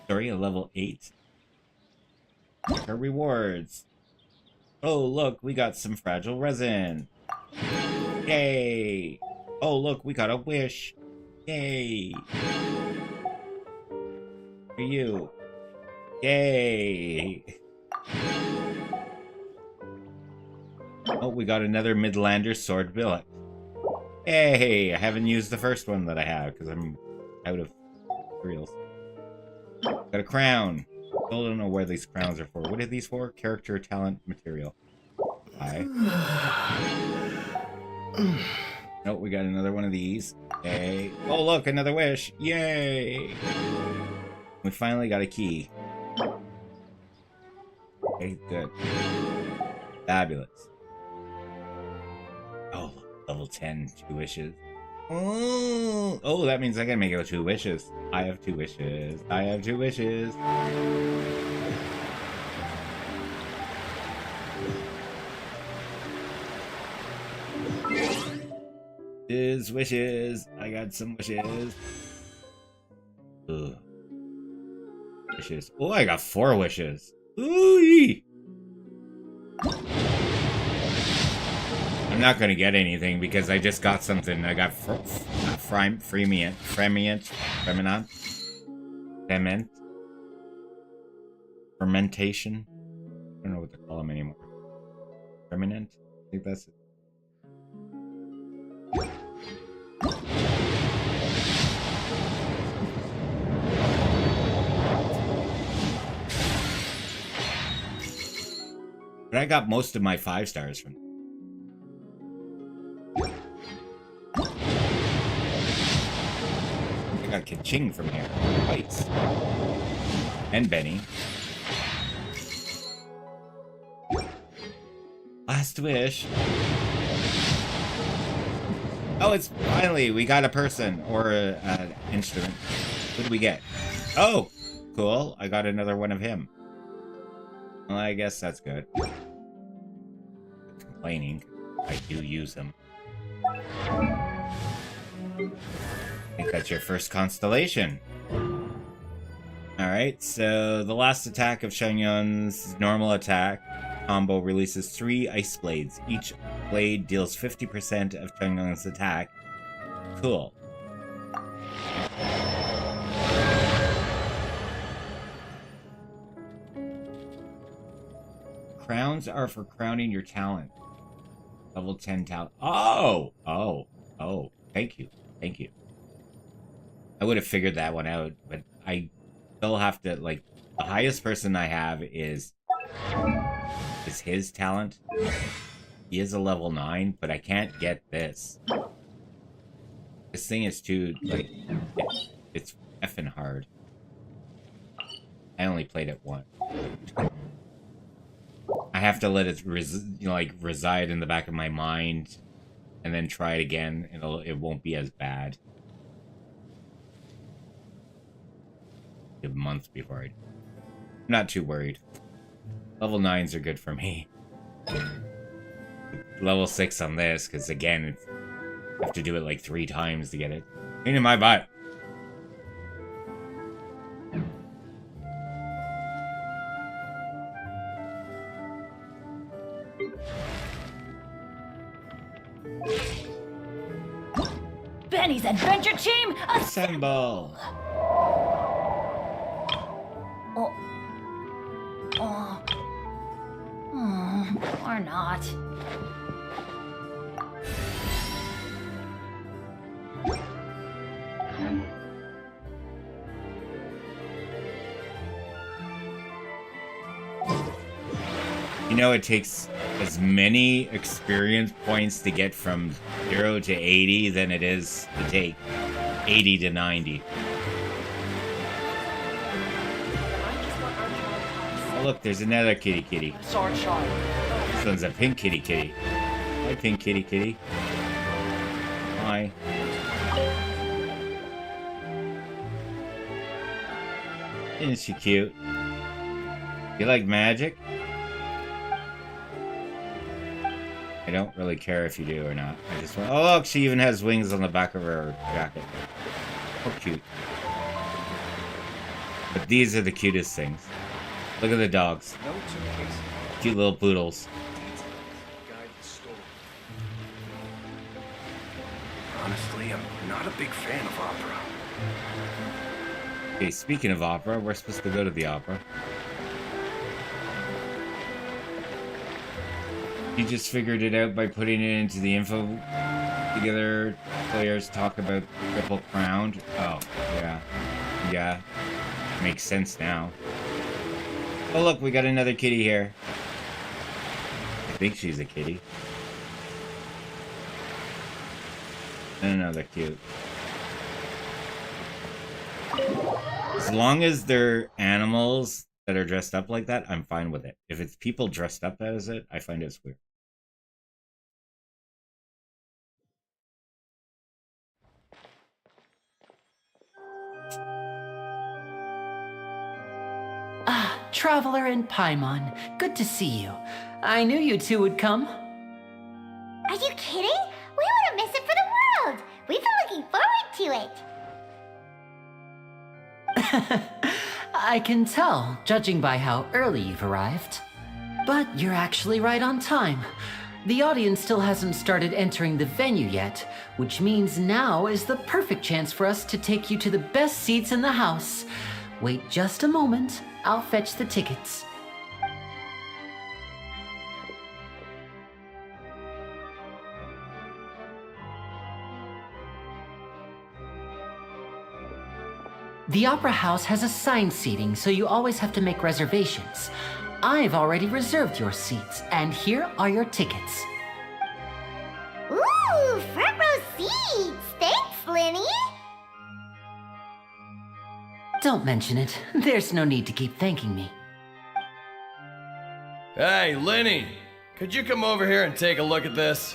Speaker 1: Sorry, a level 8. Our rewards. Oh, look, we got some fragile resin. Yay! Oh, look, we got a wish. Yay! For you. Yay! Oh, we got another Midlander sword billet. Hey, I haven't used the first one that I have because I'm out of reels. Got a crown. Still don't know where these crowns are for. What are these for? Character, talent, material. Hi. Nope, we got another one of these. Hey. Oh, look, another wish. Yay! We finally got a key. Okay, good. Fabulous. Oh, level 10, 2 wishes. Oh, that means I can make it 2 wishes. I have 2 wishes. I have 2 wishes. Wishes. I got some wishes. Ugh. Wishes. Oh, I got 4 wishes. Ooh-yee. I'm not gonna get anything because I just got something. I got Fremient. Fermentation. I don't know what to call them anymore. Ferment? I think that's it. But I got most of my 5 stars from. I got Keqing from here. Twice. And Benny. Last wish. Oh, it's finally, we got a person or an instrument. What did we get? Oh, cool. I got another one of him. Well, I guess that's good. Complaining. I do use them. I think that's your first constellation. Alright, so the last attack of Shengyun's normal attack combo releases 3 ice blades. Each blade deals 50% of Shengyun's attack. Cool. Crowns are for crowning your talent. Level 10 talent. Oh! Thank you. Thank you. I would have figured that one out, but I still have to, like, the highest person I have is his talent. He is a level 9, but I can't get this. This thing is too, like, it's effing hard. I only played it once. I have to let it reside in the back of my mind, and then try it again, and it won't be as bad. A month before I'm not too worried. Level 9s are good for me. Level 6 on this, because again, I have to do it like 3 times to get it. Pain in my butt.
Speaker 13: Benny's Adventure Team,
Speaker 1: assemble!
Speaker 13: Or not.
Speaker 1: You know, it takes as many experience points to get from 0 to 80 than it is to take 80 to 90. Oh, look, there's another kitty. This one's a pink kitty. Hi, pink kitty. Hi. Isn't she cute? You like magic? I don't really care if you do or not. I just want. Oh, look, she even has wings on the back of her jacket. How cute. But these are the cutest things. Look at the dogs. Cute little poodles.
Speaker 7: Honestly, I'm not a big fan of opera.
Speaker 1: Okay, speaking of opera, we're supposed to go to the opera. You just figured it out by putting it into the info. Together, players talk about Triple Crowned. Oh, yeah. Yeah. Makes sense now. Oh, look, we got another kitty here. I think she's a kitty. No, they're cute. As long as they're animals that are dressed up like that, I'm fine with it. If it's people dressed up as it, I find it's weird.
Speaker 4: Ah, Traveler and Paimon. Good to see you. I knew you two would come.
Speaker 3: Are you kidding? We wouldn't miss it for the world. We've been looking forward to it.
Speaker 4: I can tell, judging by how early you've arrived. But you're actually right on time. The audience still hasn't started entering the venue yet, which means now is the perfect chance for us to take you to the best seats in the house. Wait just a moment. I'll fetch the tickets. The Opera House has assigned seating, so you always have to make reservations. I've already reserved your seats, and here are your tickets.
Speaker 3: Ooh, front row seats. Thanks, Lenny.
Speaker 4: Don't mention it. There's no need to keep thanking me.
Speaker 14: Hey, Lenny! Could you come over here and take a look at this?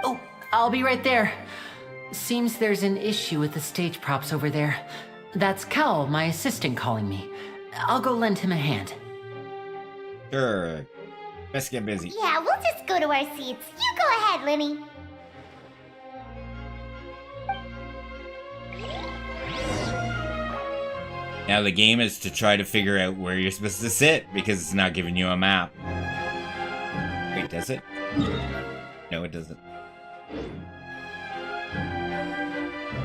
Speaker 4: Oh, I'll be right there. Seems there's an issue with the stage props over there. That's Cal, my assistant, calling me. I'll go lend him a hand.
Speaker 1: Sure. Let's get busy.
Speaker 3: Yeah, we'll just go to our seats. You go ahead, Lenny.
Speaker 1: Now the game is to try to figure out where you're supposed to sit, because it's not giving you a map. Wait, does it? No, it doesn't.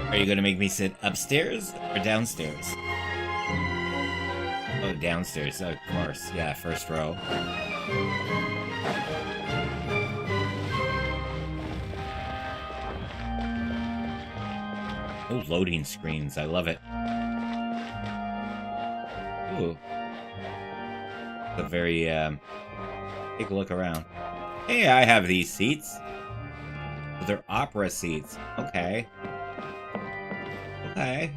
Speaker 1: Are you gonna make me sit upstairs or downstairs? Oh, downstairs, of course. Yeah, first row. Oh, loading screens. I love it. Ooh. The very, take a look around. Hey, I have these seats. Oh, they're opera seats. Okay. Okay.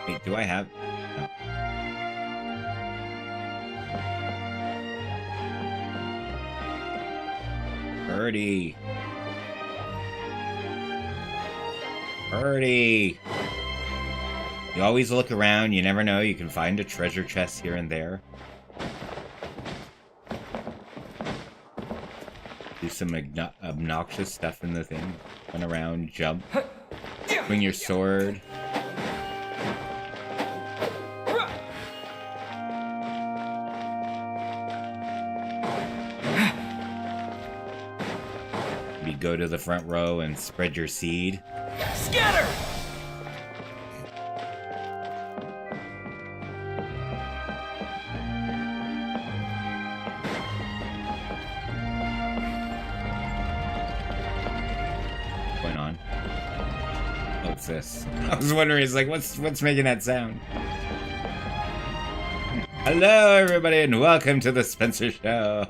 Speaker 1: Wait, do I have... No. Birdie. Birdie. You always look around, you never know, you can find a treasure chest here and there. Do some obnoxious stuff in the thing. Run around, jump. Swing your sword. Maybe go to the front row and spread your seed.
Speaker 14: Scatter!
Speaker 1: This. I was wondering, it's like, what's making that sound? Hello, everybody, and welcome to the Spencer Show.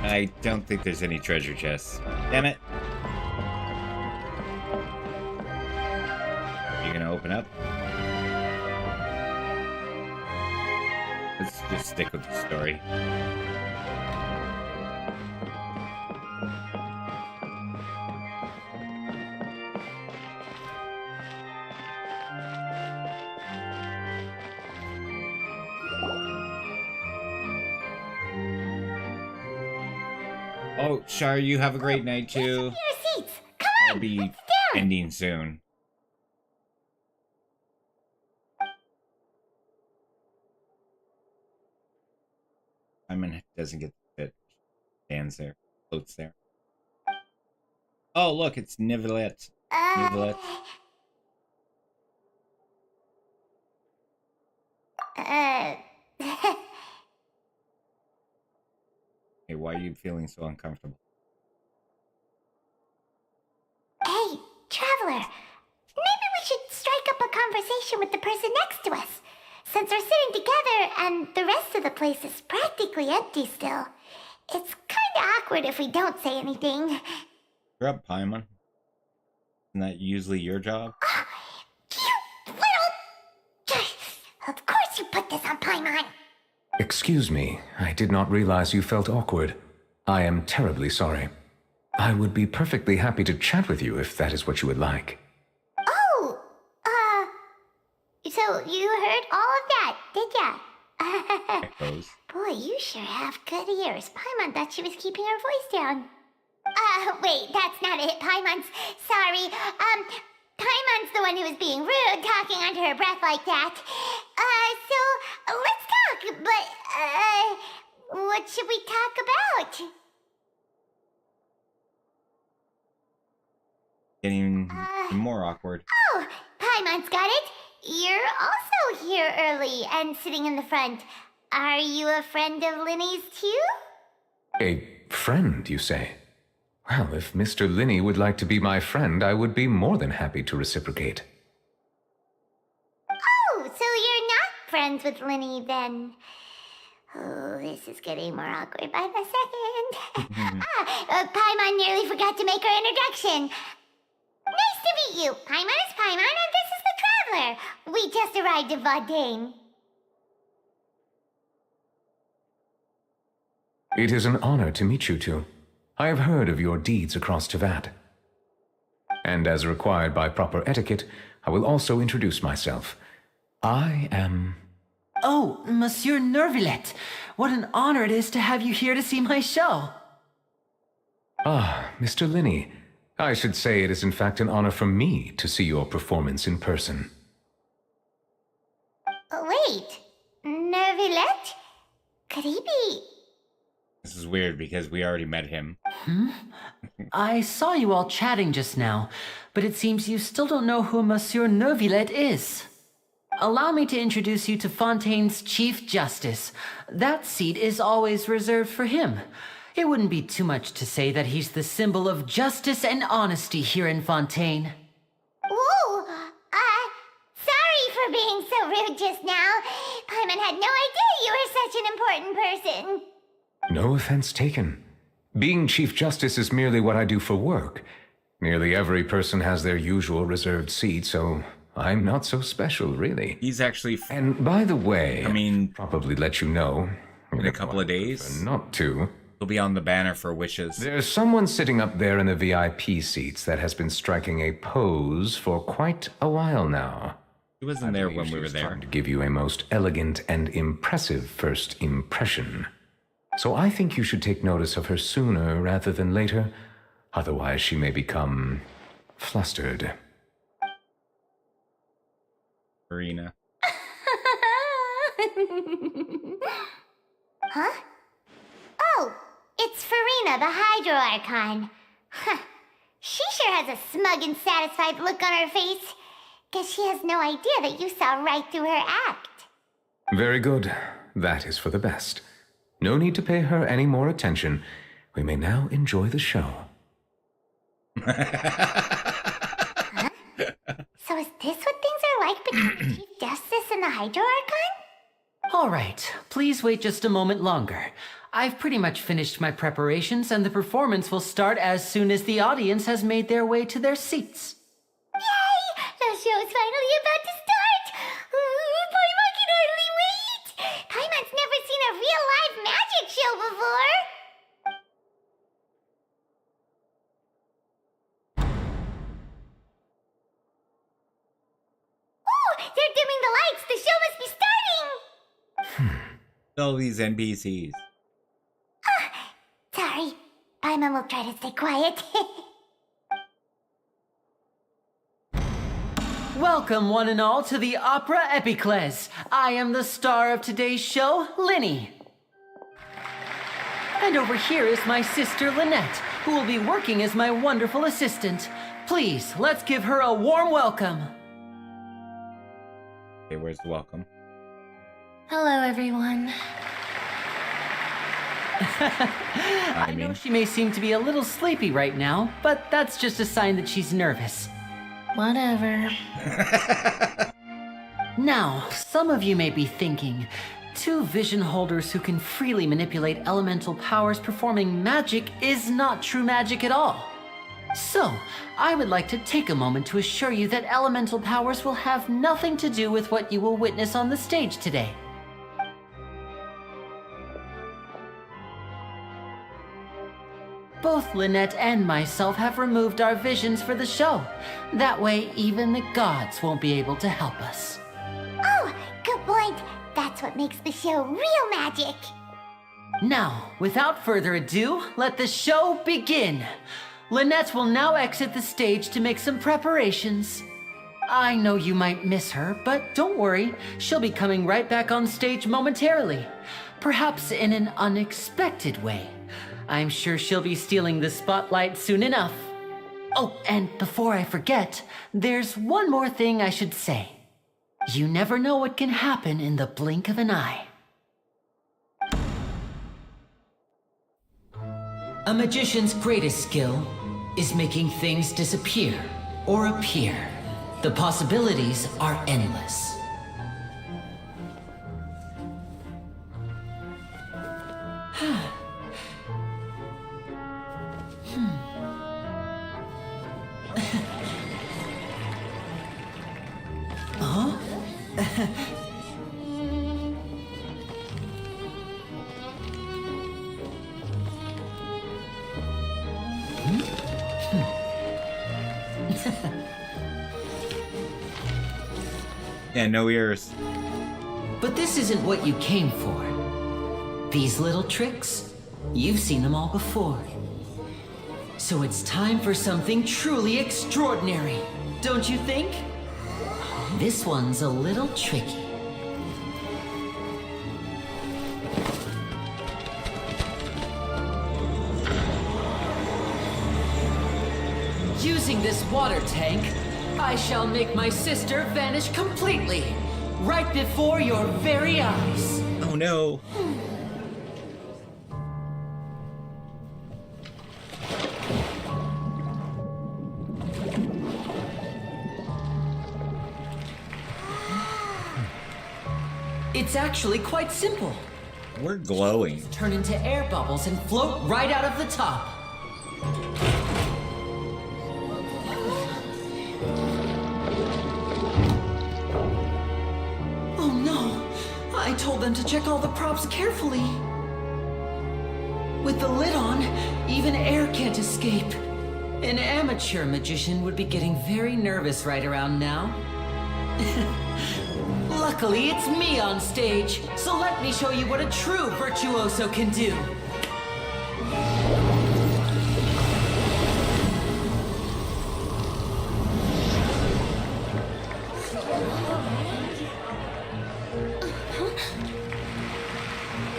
Speaker 1: I don't think there's any treasure chests. Damn it. You gonna open up? Let's just stick with the story. Oh, Shar, you have a great night too.
Speaker 3: Your seats. Come on.
Speaker 1: I'll be ending soon. Simon doesn't get the fit. Stands there, floats there. Oh, look, it's Nivelette. Nivelette.
Speaker 3: Hey,
Speaker 1: Hey, why are you feeling so uncomfortable?
Speaker 3: Traveler. Maybe we should strike up a conversation with the person next to us. Since we're sitting together and the rest of the place is practically empty still, it's kinda awkward if we don't say anything.
Speaker 1: You're up, Paimon. Isn't that usually your job?
Speaker 3: You little... Of course you put this on Paimon.
Speaker 15: Excuse me, I did not realize you felt awkward. I am terribly sorry. I would be perfectly happy to chat with you if that is what you would like.
Speaker 3: Oh, so you heard all of that, did ya?
Speaker 1: Echoes.
Speaker 3: Boy, you sure have good ears. Paimon thought she was keeping her voice down. Wait, that's not it. Paimon's... Sorry. Paimon's the one who was being rude, talking under her breath like that. So, let's talk, but, what should we talk about?
Speaker 1: Getting more awkward.
Speaker 3: Oh, Paimon's got it. You're also here early and sitting in the front. Are you a friend of Linny's too?
Speaker 15: A friend, you say? Well, if Mr. Linney would like to be my friend, I would be more than happy to reciprocate.
Speaker 3: Oh, so you're not friends with Linny then? Oh, this is getting more awkward by the second. Paimon nearly forgot to make her introduction. Nice to meet you. Paimon is Paimon, and this is the Traveler. We just arrived at Vaudain.
Speaker 15: It is an honor to meet you two. I have heard of your deeds across Tevat. And as required by proper etiquette, I will also introduce myself. I am...
Speaker 4: Oh, Monsieur Nervillet. What an honor it is to have you here to see my show.
Speaker 15: Ah, Mr. Linney. I should say it is in fact an honor for me to see your performance in person.
Speaker 3: Wait, Nervillet? Could he be...
Speaker 1: This is weird because we already met him.
Speaker 4: I saw you all chatting just now, but it seems you still don't know who Monsieur Nervillet is. Allow me to introduce you to Fontaine's Chief Justice. That seat is always reserved for him. It wouldn't be too much to say that he's the symbol of justice and honesty here in Fontaine.
Speaker 3: Ooh, sorry for being so rude just now. Paimon had no idea you were such an important person.
Speaker 15: No offense taken. Being Chief Justice is merely what I do for work. Nearly every person has their usual reserved seat, so I'm not so special, really.
Speaker 1: He's actually...
Speaker 15: And by the way,
Speaker 1: I mean...
Speaker 15: probably let you know...
Speaker 1: In a couple of days?
Speaker 15: Not to.
Speaker 1: He'll be on the banner for wishes.
Speaker 15: There's someone sitting up there in the VIP seats that has been striking a pose for quite a while now.
Speaker 1: He wasn't there when we were there.
Speaker 15: To give you a most elegant and impressive first impression. So I think you should take notice of her sooner rather than later. Otherwise she may become... flustered.
Speaker 1: Farina.
Speaker 3: Huh? Oh, it's Farina, the Hydro Archon. Huh. She sure has a smug and satisfied look on her face. Guess she has no idea that you saw right through her act.
Speaker 15: Very good. That is for the best. No need to pay her any more attention. We may now enjoy the show.
Speaker 3: Huh? So is this what things are like between the Chief Justice and the Hydro Archon?
Speaker 4: All right, please wait just a moment longer. I've pretty much finished my preparations, and the performance will start as soon as the audience has made their way to their seats.
Speaker 3: Yay! The show's finally about to start! Paimon can hardly wait! Paimon's never seen a real live magic show before! Oh! They're dimming the lights! The show must be starting!
Speaker 1: All these NPCs.
Speaker 3: Sorry. Paimon will try to stay quiet.
Speaker 4: Welcome, one and all, to the Opera Epiclese. I am the star of today's show, Linny. And over here is my sister, Lynette, who will be working as my wonderful assistant. Please, let's give her a warm welcome.
Speaker 1: Okay, where's the welcome?
Speaker 6: Hello, everyone.
Speaker 4: I know she may seem to be a little sleepy right now, but that's just a sign that she's nervous.
Speaker 6: Whatever.
Speaker 4: Now, some of you may be thinking, two vision holders who can freely manipulate elemental powers performing magic is not true magic at all. So, I would like to take a moment to assure you that elemental powers will have nothing to do with what you will witness on the stage today. Both Lynette and myself have removed our visions for the show. That way, even the gods won't be able to help us.
Speaker 3: Oh, good point. That's what makes the show real magic.
Speaker 4: Now, without further ado, let the show begin. Lynette will now exit the stage to make some preparations. I know you might miss her, but don't worry, she'll be coming right back on stage momentarily. Perhaps in an unexpected way. I'm sure she'll be stealing the spotlight soon enough. Oh, and before I forget, there's one more thing I should say. You never know what can happen in the blink of an eye. A magician's greatest skill is making things disappear or appear. The possibilities are endless.
Speaker 1: Yeah, no ears.
Speaker 4: But this isn't what you came for. These little tricks, you've seen them all before. So it's time for something truly extraordinary, don't you think? This one's a little tricky. Using this water tank, I shall make my sister vanish completely, right before your very eyes.
Speaker 1: Oh no.
Speaker 4: It's actually quite simple.
Speaker 1: We're glowing.
Speaker 4: Turn into air bubbles and float right out of the top. Oh no! I told them to check all the props carefully. With the lid on, even air can't escape. An amateur magician would be getting very nervous right around now. Luckily, it's me on stage, so let me show you what a true virtuoso can do.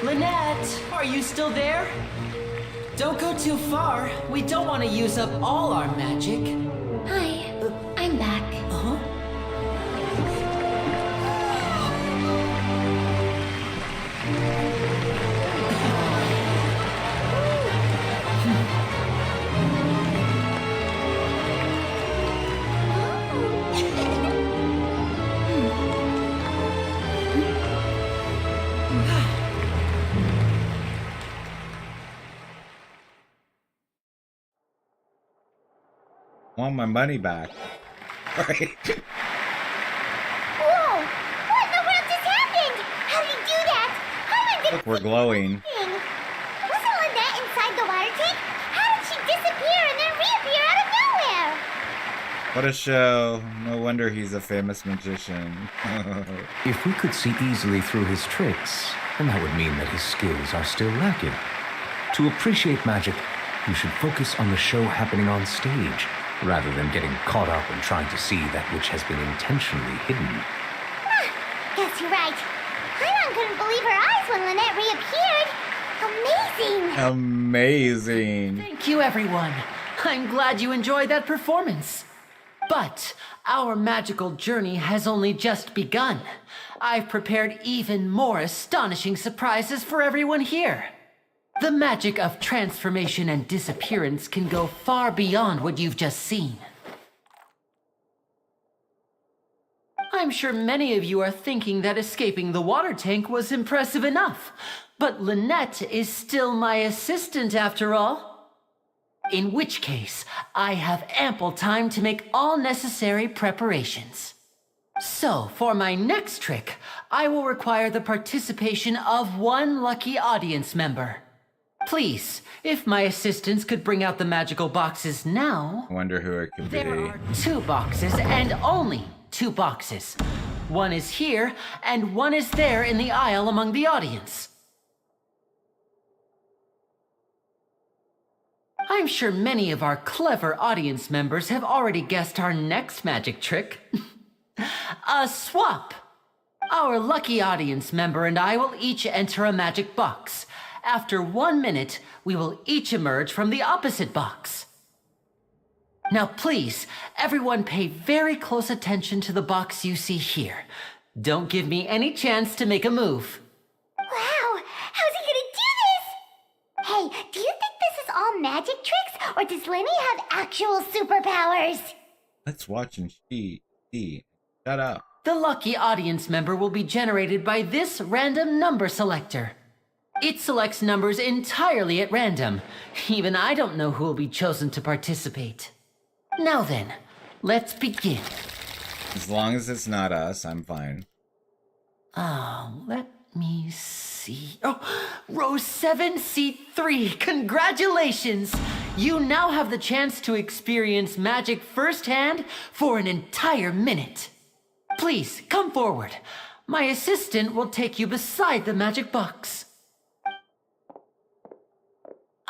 Speaker 4: Lynette, are you still there? Don't go too far. We don't want to use up all our magic.
Speaker 6: Hi, I'm back.
Speaker 4: Uh-huh.
Speaker 1: Want my money back. Right.
Speaker 3: Whoa! What in the world just happened? How did you do that? How did
Speaker 1: Look, we're glowing.
Speaker 3: Wasn't Lynette inside the water tank? How did she disappear and then reappear out of nowhere?
Speaker 1: What a show. No wonder he's a famous magician.
Speaker 15: If we could see easily through his tricks, then that would mean that his skills are still lacking. To appreciate magic, you should focus on the show happening on stage, rather than getting caught up in trying to see that which has been intentionally hidden.
Speaker 3: Guess you're right. Paimon couldn't believe her eyes when Lynette reappeared. Amazing!
Speaker 1: Amazing.
Speaker 4: Thank you, everyone. I'm glad you enjoyed that performance. But Our magical journey has only just begun. I've prepared even more astonishing surprises for everyone here. The magic of transformation and disappearance can go far beyond what you've just seen. I'm sure many of you are thinking that escaping the water tank was impressive enough, but Lynette is still my assistant after all. In which case, I have ample time to make all necessary preparations. So, for my next trick, I will require the participation of one lucky audience member. Please, if my assistants could bring out the magical boxes now.
Speaker 1: I wonder who it could be.
Speaker 4: There are 2 boxes and only 2 boxes. One is here and one is there in the aisle among the audience. I'm sure many of our clever audience members have already guessed our next magic trick. A swap! Our lucky audience member and I will each enter a magic box. After 1 minute, we will each emerge from the opposite box. Now please, everyone pay very close attention to the box you see here. Don't give me any chance to make a move.
Speaker 3: Wow, how's he gonna do this? Hey, do you think this is all magic tricks, or does Lenny have actual superpowers?
Speaker 1: Let's watch and see. Shut up.
Speaker 4: The lucky audience member will be generated by this random number selector. It selects numbers entirely at random. Even I don't know who will be chosen to participate. Now then, let's begin.
Speaker 1: As long as it's not us, I'm fine.
Speaker 4: Let me see. Oh, row 7, seat 3. Congratulations! You now have the chance to experience magic firsthand for an entire minute. Please, come forward. My assistant will take you beside the magic box.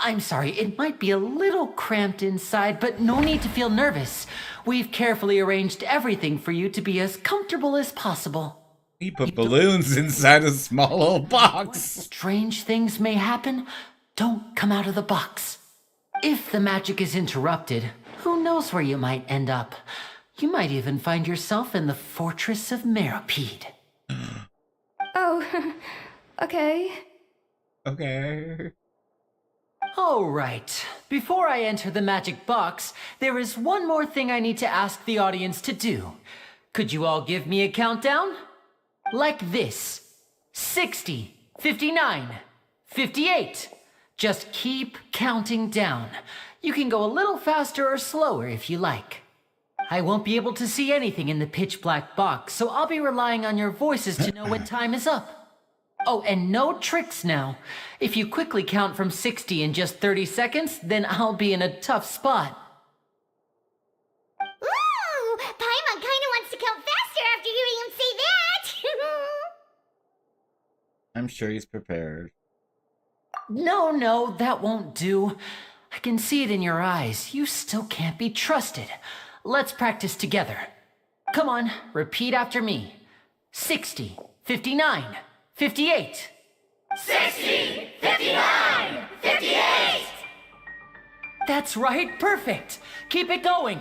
Speaker 4: I'm sorry, it might be a little cramped inside, but no need to feel nervous. We've carefully arranged everything for you to be as comfortable as possible.
Speaker 1: He put balloons inside a small little box.
Speaker 4: Strange things may happen. Don't come out of the box. If the magic is interrupted, who knows where you might end up? You might even find yourself in the Fortress of Meropide.
Speaker 9: Oh, okay.
Speaker 1: Okay.
Speaker 4: All right. Before I enter the magic box, there is one more thing I need to ask the audience to do. Could you all give me a countdown? Like this. 60, 59, 58. Just keep counting down. You can go a little faster or slower if you like. I won't be able to see anything in the pitch black box, so I'll be relying on your voices to know when time is up. Oh, and no tricks now. If you quickly count from 60 in just 30 seconds, then I'll be in a tough spot.
Speaker 3: Ooh, Paimon kinda wants to count faster after hearing him say that.
Speaker 1: I'm sure he's prepared.
Speaker 4: No, that won't do. I can see it in your eyes. You still can't be trusted. Let's practice together. Come on, repeat after me. 60, 59, 58.
Speaker 3: 60, 59, 58!
Speaker 4: That's right, perfect. Keep it going.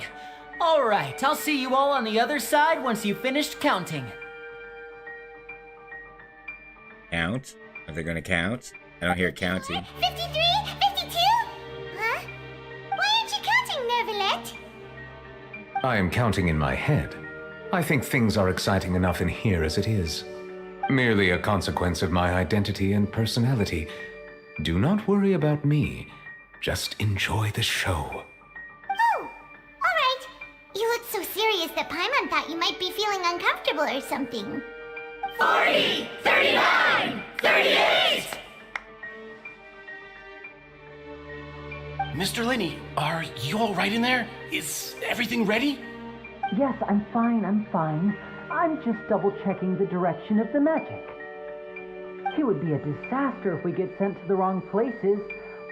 Speaker 4: All right, I'll see you all on the other side once you've finished counting.
Speaker 1: Count? Are they gonna count? I don't hear counting.
Speaker 3: 53, 52? Huh? Why aren't you counting, Nervalette?
Speaker 15: I am counting in my head. I think things are exciting enough in here as it is. Merely a consequence of my identity and personality. Do not worry about me. Just enjoy the show.
Speaker 3: Oh, alright. You look so serious that Paimon thought you might be feeling uncomfortable or something. 40, 39, 38!
Speaker 10: Mr. Lenny, are you all right in there? Is everything ready?
Speaker 4: Yes, I'm fine. I'm just double-checking the direction of the magic. It would be a disaster if we get sent to the wrong places.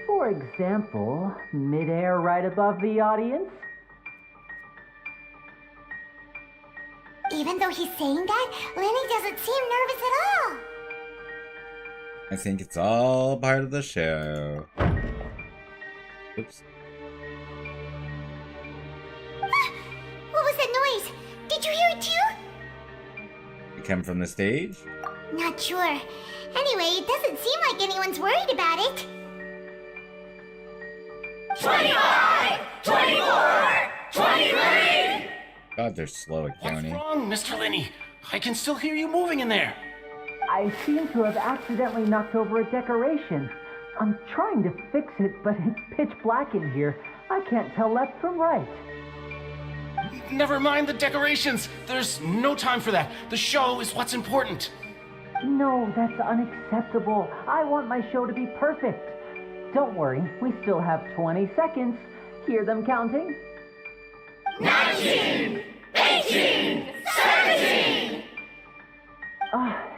Speaker 4: For example, midair right above the audience.
Speaker 3: Even though he's saying that, Lenny doesn't seem nervous at all.
Speaker 1: I think it's all part of the show. Oops.
Speaker 3: What was that noise? Did you hear it too?
Speaker 1: They come from the stage?
Speaker 3: Not sure. Anyway, it doesn't seem like anyone's worried about it.
Speaker 16: 25! 24! 23!
Speaker 1: God, they're slow at counting.
Speaker 17: What's wrong, Mr. Linney? I can still hear you moving in there.
Speaker 18: I seem to have accidentally knocked over a decoration. I'm trying to fix it, but it's pitch black in here. I can't tell left from right.
Speaker 17: Never mind the decorations. There's no time for that. The show is what's important.
Speaker 18: No, that's unacceptable. I want my show to be perfect. Don't worry, we still have 20 seconds. Hear them counting?
Speaker 16: 19! 18! 17!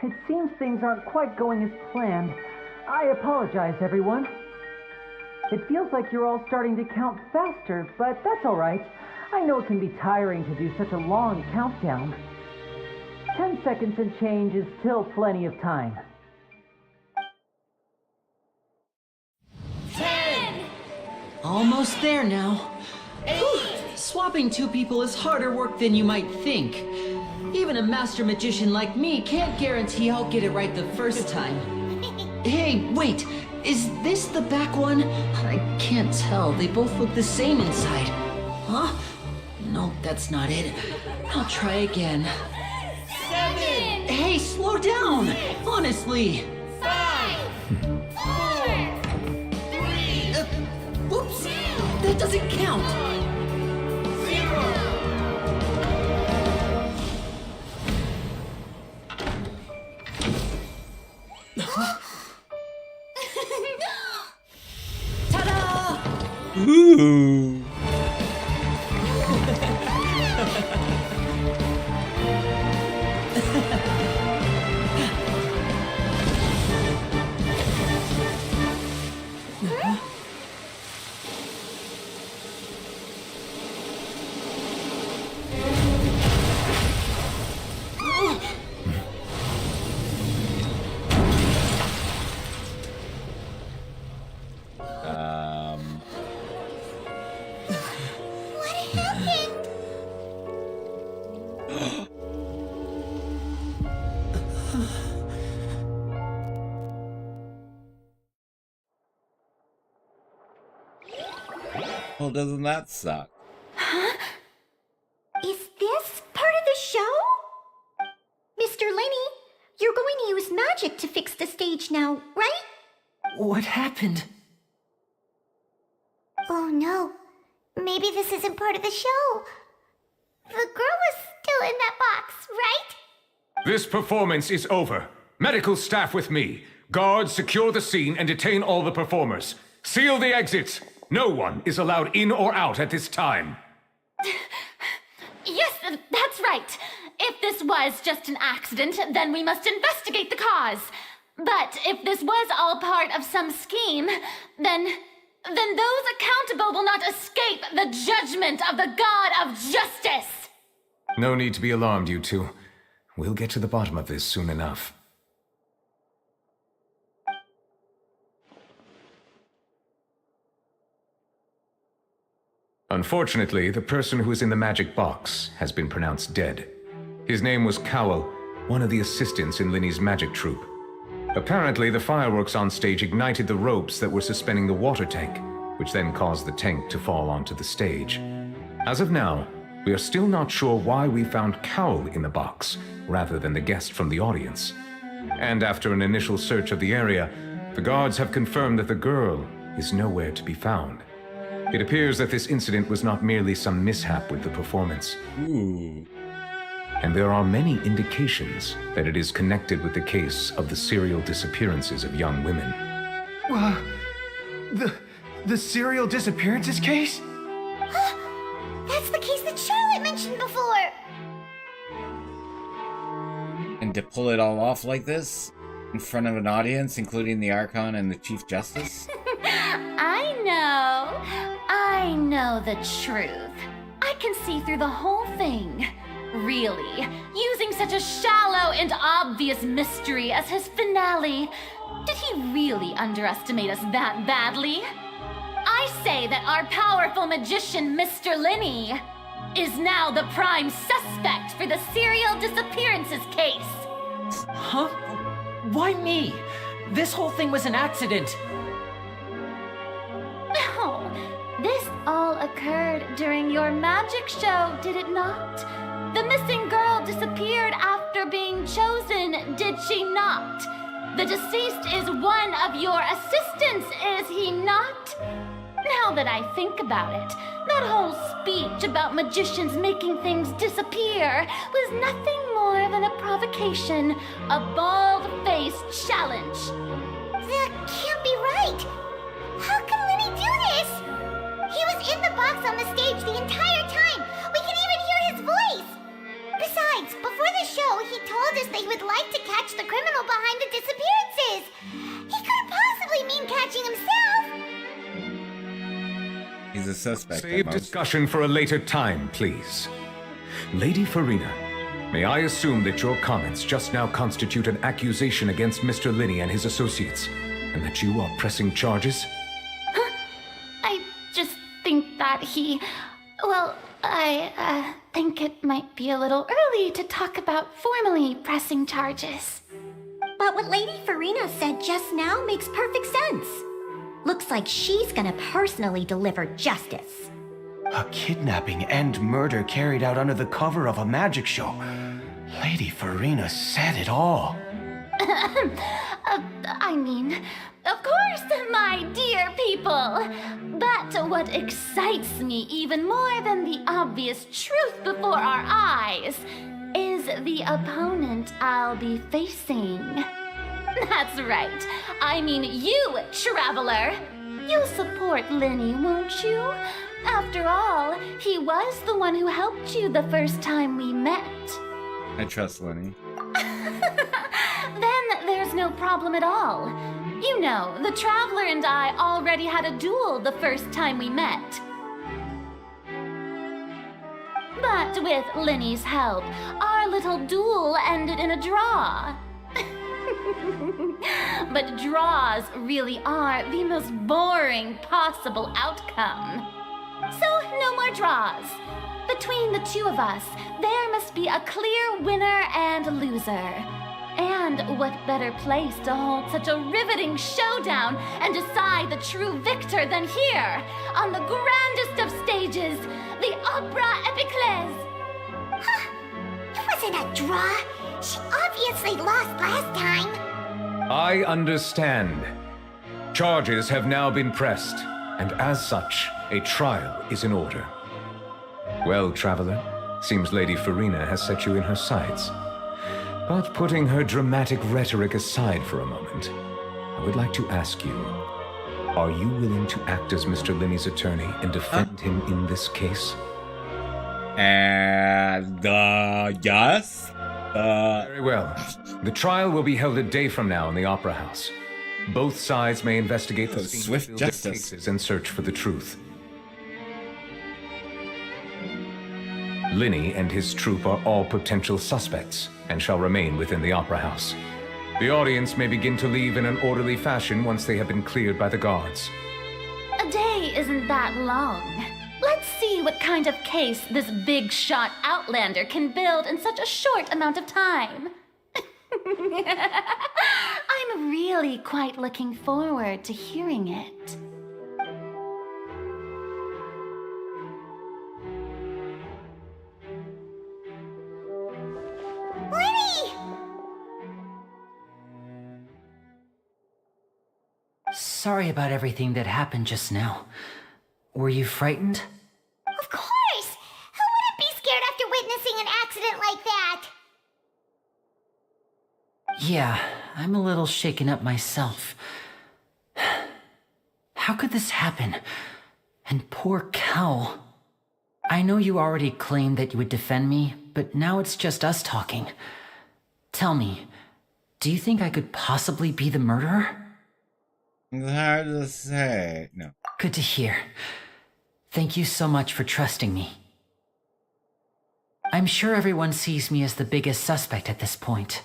Speaker 18: It seems things aren't quite going as planned. I apologize, everyone. It feels like you're all starting to count faster, but that's all right. I know it can be tiring to do such a long countdown. 10 seconds and change is still plenty of time.
Speaker 16: 10!
Speaker 4: Almost there now. Whew. Swapping two people is harder work than you might think. Even a master magician like me can't guarantee I'll get it right the first time. Hey, wait, is this the back one? I can't tell, they both look the same inside. Huh? No, that's not it. I'll try again.
Speaker 16: 7!
Speaker 4: Hey, slow down! Honestly!
Speaker 16: 5! 4! 3!
Speaker 4: Whoops! That doesn't count!
Speaker 16: 0!
Speaker 4: Ta-da!
Speaker 1: Ooh!
Speaker 3: What happened?
Speaker 1: Well, doesn't that suck?
Speaker 2: Huh? Is this part of the show? Mr. Linney, you're going to use magic to fix the stage now, right?
Speaker 8: What happened?
Speaker 3: Oh no. Maybe this isn't part of the show. The girl was still in that box, right?
Speaker 15: This performance is over. Medical staff with me. Guards, secure the scene and detain all the performers. Seal the exits. No one is allowed in or out at this time.
Speaker 6: Yes, that's right. If this was just an accident, then we must investigate the cause. But if this was all part of some scheme, then those accountable will not escape the judgment of the God of Justice.
Speaker 15: No need to be alarmed, you two. We'll get to the bottom of this soon enough. Unfortunately, the person who is in the magic box has been pronounced dead. His name was Cowell, one of the assistants in Linney's magic troupe. Apparently, the fireworks on stage ignited the ropes that were suspending the water tank, which then caused the tank to fall onto the stage. As of now, we are still not sure why we found Cowell in the box, rather than the guest from the audience. And after an initial search of the area, the guards have confirmed that the girl is nowhere to be found. It appears that this incident was not merely some mishap with the performance.
Speaker 1: Ooh.
Speaker 15: And there are many indications that it is connected with the case of the serial disappearances of young women.
Speaker 10: The serial disappearances case?
Speaker 3: That's the case that Charlotte mentioned before.
Speaker 1: And to pull it all off like this? In front of an audience, including the Archon and the Chief Justice?
Speaker 6: I know the truth. I can see through the whole thing. Really, using such a shallow and obvious mystery as his finale, did he really underestimate us that badly? I say that our powerful magician, Mr. Linney,
Speaker 2: is now the prime suspect for the serial disappearances case.
Speaker 4: Huh? Why me? This whole thing was an accident.
Speaker 2: No, this all occurred during your magic show, did it not? The missing girl disappeared after being chosen, did she not? The deceased is one of your assistants, is he not? Now that I think about it, that whole speech about magicians making things disappear was nothing more than a provocation, a bald-faced challenge.
Speaker 3: That can't be right. How can Lenny do this? He was in the box on the stage the entire time. We can even hear his voice. Besides, before the show, he told us that he would like to catch the criminal behind the disappearances. He couldn't possibly mean catching himself.
Speaker 1: He's a suspect.
Speaker 15: Save discussion for a later time, please. Lady Farina, may I assume that your comments just now constitute an accusation against Mr. Linney and his associates, and that you are pressing charges?
Speaker 2: I just think that I think it might be a little early to talk about formally pressing charges.
Speaker 3: But what Lady Farina said just now makes perfect sense. Looks like she's gonna personally deliver justice.
Speaker 10: A kidnapping and murder carried out under the cover of a magic show. Lady Farina said it all.
Speaker 2: I mean, of course, my dear people. But what excites me even more than the obvious truth before our eyes is the opponent I'll be facing. That's right. I mean you, Traveler. You'll support Lenny, won't you? After all, he was the one who helped you the first time we met.
Speaker 1: I trust Lenny.
Speaker 2: Then there's no problem at all. You know, the Traveler and I already had a duel the first time we met. But with Lenny's help, our little duel ended in a draw. But draws really are the most boring possible outcome. So, no more draws. Between the two of us, there must be a clear winner and loser. And what better place to hold such a riveting showdown and decide the true victor than here, on the grandest of stages, the Opera Epiclese.
Speaker 3: Huh. It wasn't a draw. She obviously lost last time.
Speaker 15: I understand. Charges have now been pressed, and as such, a trial is in order. Well, Traveler, seems Lady Farina has set you in her sights. But putting her dramatic rhetoric aside for a moment, I would like to ask you, are you willing to act as Mr. Linney's attorney and defend him in this case?
Speaker 1: Yes.
Speaker 15: Very well. The trial will be held a day from now in the Opera House. Both sides may investigate the
Speaker 1: swift justice
Speaker 15: cases and search for the truth. Linney and his troupe are all potential suspects and shall remain within the Opera House. The audience may begin to leave in an orderly fashion once they have been cleared by the guards.
Speaker 2: A day isn't that long. Let's see what kind of case this big shot Outlander can build in such a short amount of time. I'm really quite looking forward to hearing it.
Speaker 3: Lenny!
Speaker 4: Sorry about everything that happened just now. Were you frightened?
Speaker 3: Of course! Who wouldn't be scared after witnessing an accident like that?
Speaker 4: Yeah, I'm a little shaken up myself. How could this happen? And poor Cal. I know you already claimed that you would defend me, but now it's just us talking. Tell me, do you think I could possibly be the murderer?
Speaker 1: It's hard to say. No.
Speaker 4: Good to hear. Thank you so much for trusting me. I'm sure everyone sees me as the biggest suspect at this point.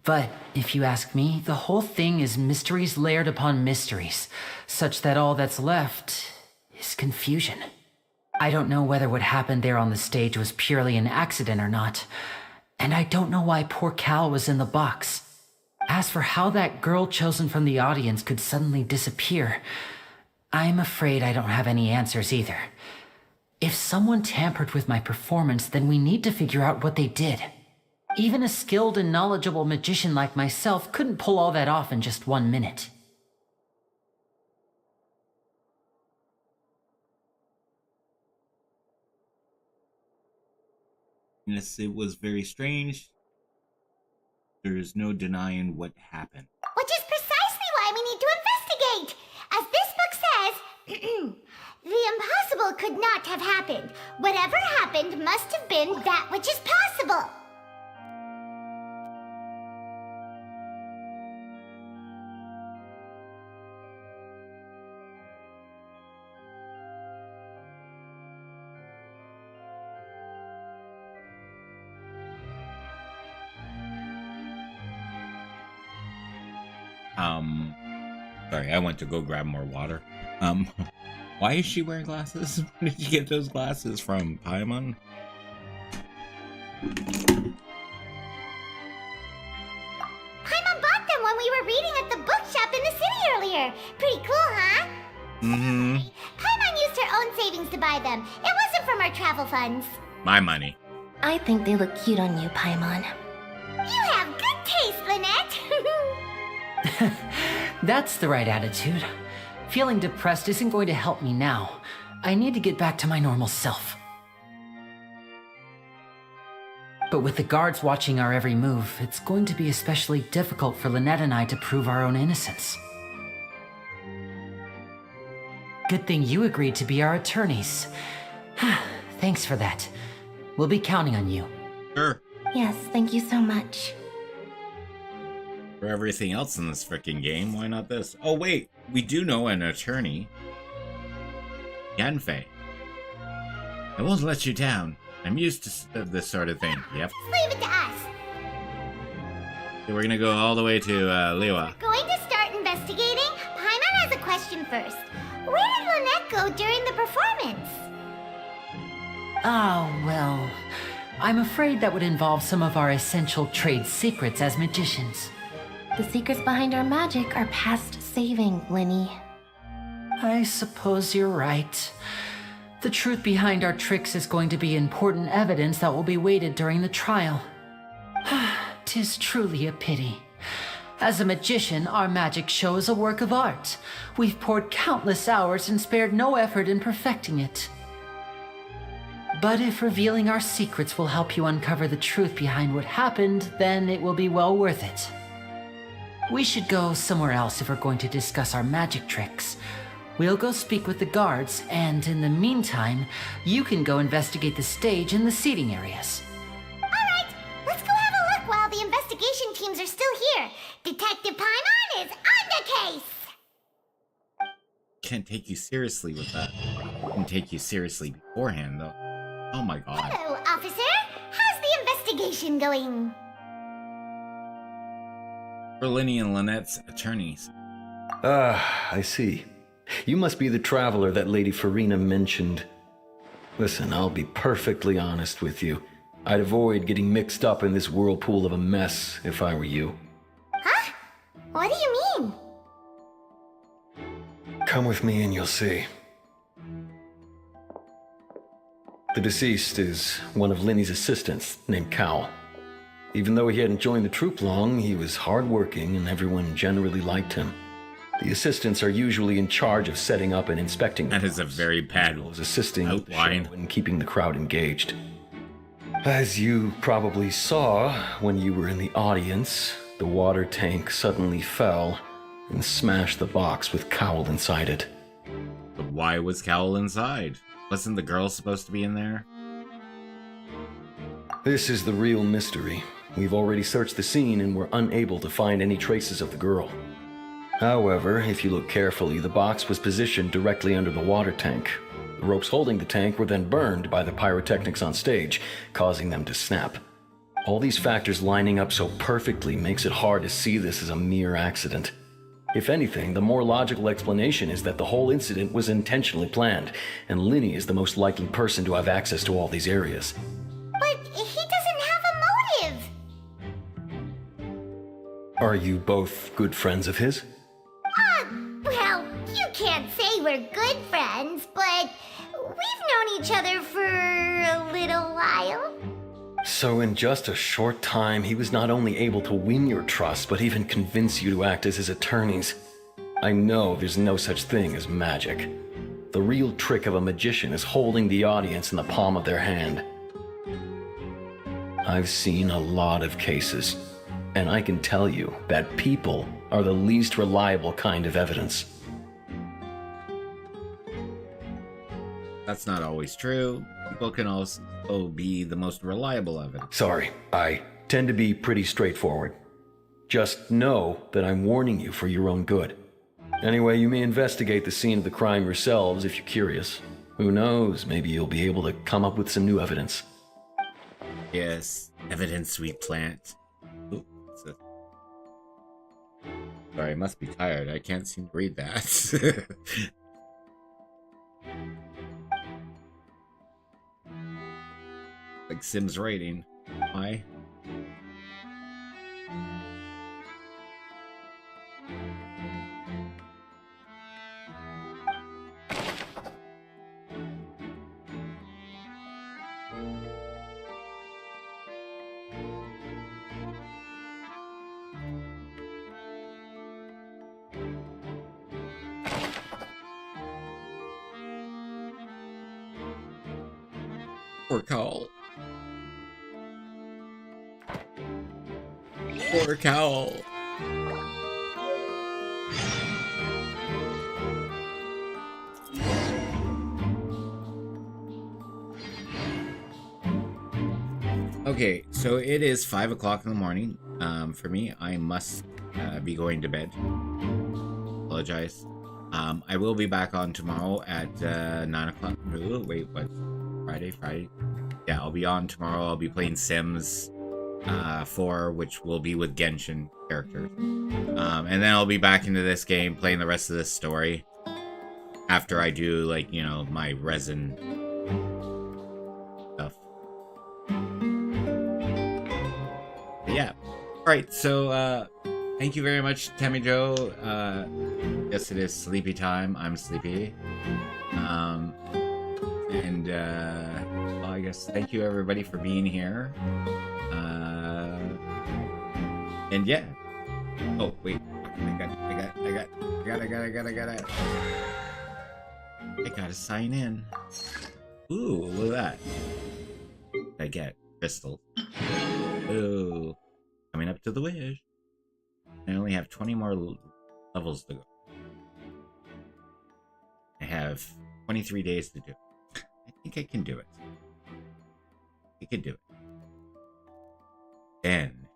Speaker 4: But if you ask me, the whole thing is mysteries layered upon mysteries, such that all that's left is confusion. I don't know whether what happened there on the stage was purely an accident or not. And I don't know why poor Cal was in the box. As for how that girl chosen from the audience could suddenly disappear, I'm afraid I don't have any answers either. If someone tampered with my performance, then we need to figure out what they did. Even a skilled and knowledgeable magician like myself couldn't pull all that off in just 1 minute.
Speaker 1: Yes, it was very strange. There is no denying what happened.
Speaker 3: Which is precisely why we need to investigate. As this book says, the impossible could not have happened. Whatever happened must have been that which is possible.
Speaker 1: Sorry, I went to go grab more water. Why is she wearing glasses? Where did you get those glasses from, Paimon?
Speaker 3: Paimon bought them when we were reading at the bookshop in the city earlier. Pretty cool, huh?
Speaker 1: Mm-hmm.
Speaker 3: Paimon used her own savings to buy them. It wasn't from our travel funds.
Speaker 1: My money.
Speaker 6: I think they look cute on you, Paimon.
Speaker 3: You have good taste, Lynette.
Speaker 4: That's the right attitude. Feeling depressed isn't going to help me now. I need to get back to my normal self. But with the guards watching our every move, it's going to be especially difficult for Lynette and I to prove our own innocence. Good thing you agreed to be our attorneys. Thanks for that. We'll be counting on you.
Speaker 1: Sure.
Speaker 6: Yes, thank you so much.
Speaker 1: For everything else in this frickin' game, why not this? Oh wait, we do know an attorney. Yanfei. I won't let you down. I'm used to this sort of thing. Yep.
Speaker 3: Just leave it to us.
Speaker 1: So we're gonna go all the way to Liwa.
Speaker 3: Going to start investigating? Paimon has a question first. Where did Lynette go during the performance?
Speaker 4: Oh, well, I'm afraid that would involve some of our essential trade secrets as magicians.
Speaker 6: The secrets behind our magic are past saving, Linny.
Speaker 4: I suppose you're right. The truth behind our tricks is going to be important evidence that will be weighted during the trial. 'Tis truly a pity. As a magician, our magic show is a work of art. We've poured countless hours and spared no effort in perfecting it. But if revealing our secrets will help you uncover the truth behind what happened, then it will be well worth it. We should go somewhere else if we're going to discuss our magic tricks. We'll go speak with the guards, and in the meantime, you can go investigate the stage and the seating areas.
Speaker 3: Alright, let's go have a look while the investigation teams are still here. Detective Paimon is on the case!
Speaker 1: Can't take you seriously with that. Can take you seriously beforehand, though. Oh my god.
Speaker 3: Hello, officer. How's the investigation going?
Speaker 1: For Linny and Lynette's attorneys.
Speaker 19: Ah, I see. You must be the traveler that Lady Farina mentioned. Listen, I'll be perfectly honest with you. I'd avoid getting mixed up in this whirlpool of a mess if I were you.
Speaker 3: Huh? What do you mean?
Speaker 19: Come with me and you'll see. The deceased is one of Linny's assistants named Cal. Even though he hadn't joined the troupe long, he was hardworking and everyone generally liked him. The assistants are usually in charge of setting up and inspecting.
Speaker 1: That is a very bad
Speaker 19: assisting
Speaker 1: outline
Speaker 19: and keeping the crowd engaged. As you probably saw when you were in the audience, the water tank suddenly fell and smashed the box with Cowl inside it.
Speaker 1: But why was Cowl inside? Wasn't the girl supposed to be in there?
Speaker 19: This is the real mystery. We've already searched the scene and were unable to find any traces of the girl. However, if you look carefully, the box was positioned directly under the water tank. The ropes holding the tank were then burned by the pyrotechnics on stage, causing them to snap. All these factors lining up so perfectly makes it hard to see this as a mere accident. If anything, the more logical explanation is that the whole incident was intentionally planned, and Linny is the most likely person to have access to all these areas.
Speaker 3: But he doesn't have a motive.
Speaker 19: Are you both good friends of his?
Speaker 3: Well, you can't say we're good friends, but we've known each other for a little while.
Speaker 19: So in just a short time, he was not only able to win your trust, but even convince you to act as his attorneys. I know there's no such thing as magic. The real trick of a magician is holding the audience in the palm of their hand. I've seen a lot of cases, and I can tell you that people are the least reliable kind of evidence.
Speaker 1: That's not always true. People can also be the most reliable evidence.
Speaker 19: Sorry, I tend to be pretty straightforward. Just know that I'm warning you for your own good. Anyway, you may investigate the scene of the crime yourselves if you're curious. Who knows, maybe you'll be able to come up with some new evidence.
Speaker 1: Yes, evidence we plant. Ooh, sorry, I must be tired. I can't seem to read that. Like Sims writing. Why? Poor Cowl. Poor Cowl. Okay, so it is 5 o'clock in the morning. For me, I must be going to bed. Apologize. I will be back on tomorrow at 9 o'clock. Oh, wait, what? Friday? Yeah, I'll be on tomorrow. I'll be playing Sims 4, which will be with Genshin characters. And then I'll be back into this game, playing the rest of this story. After I do, like, you know, my resin stuff. But yeah. Alright, so, thank you very much, Tammy Joe. Yes, it is sleepy time. I'm sleepy. Well, I guess thank you everybody for being here. And yeah. Oh, wait. I gotta sign in. Ooh, look at that. I get crystal. Ooh. Coming up to the wish. I only have 20 more levels to go. I have 23 days to do it. I think I can do it. I can do it. Then,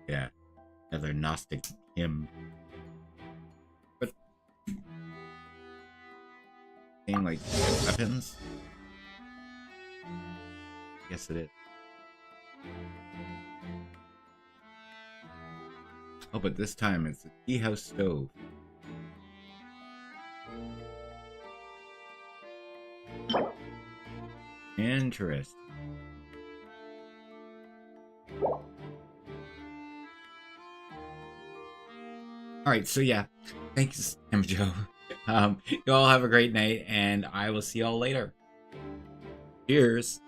Speaker 1: yeah, another Gnostic hymn. But, thing like weapons? Yes, it is. Oh, but this time it's a tea house stove. Interesting. Alright, so yeah. Thanks, Joe. You all have a great night, and I will see y'all later. Cheers.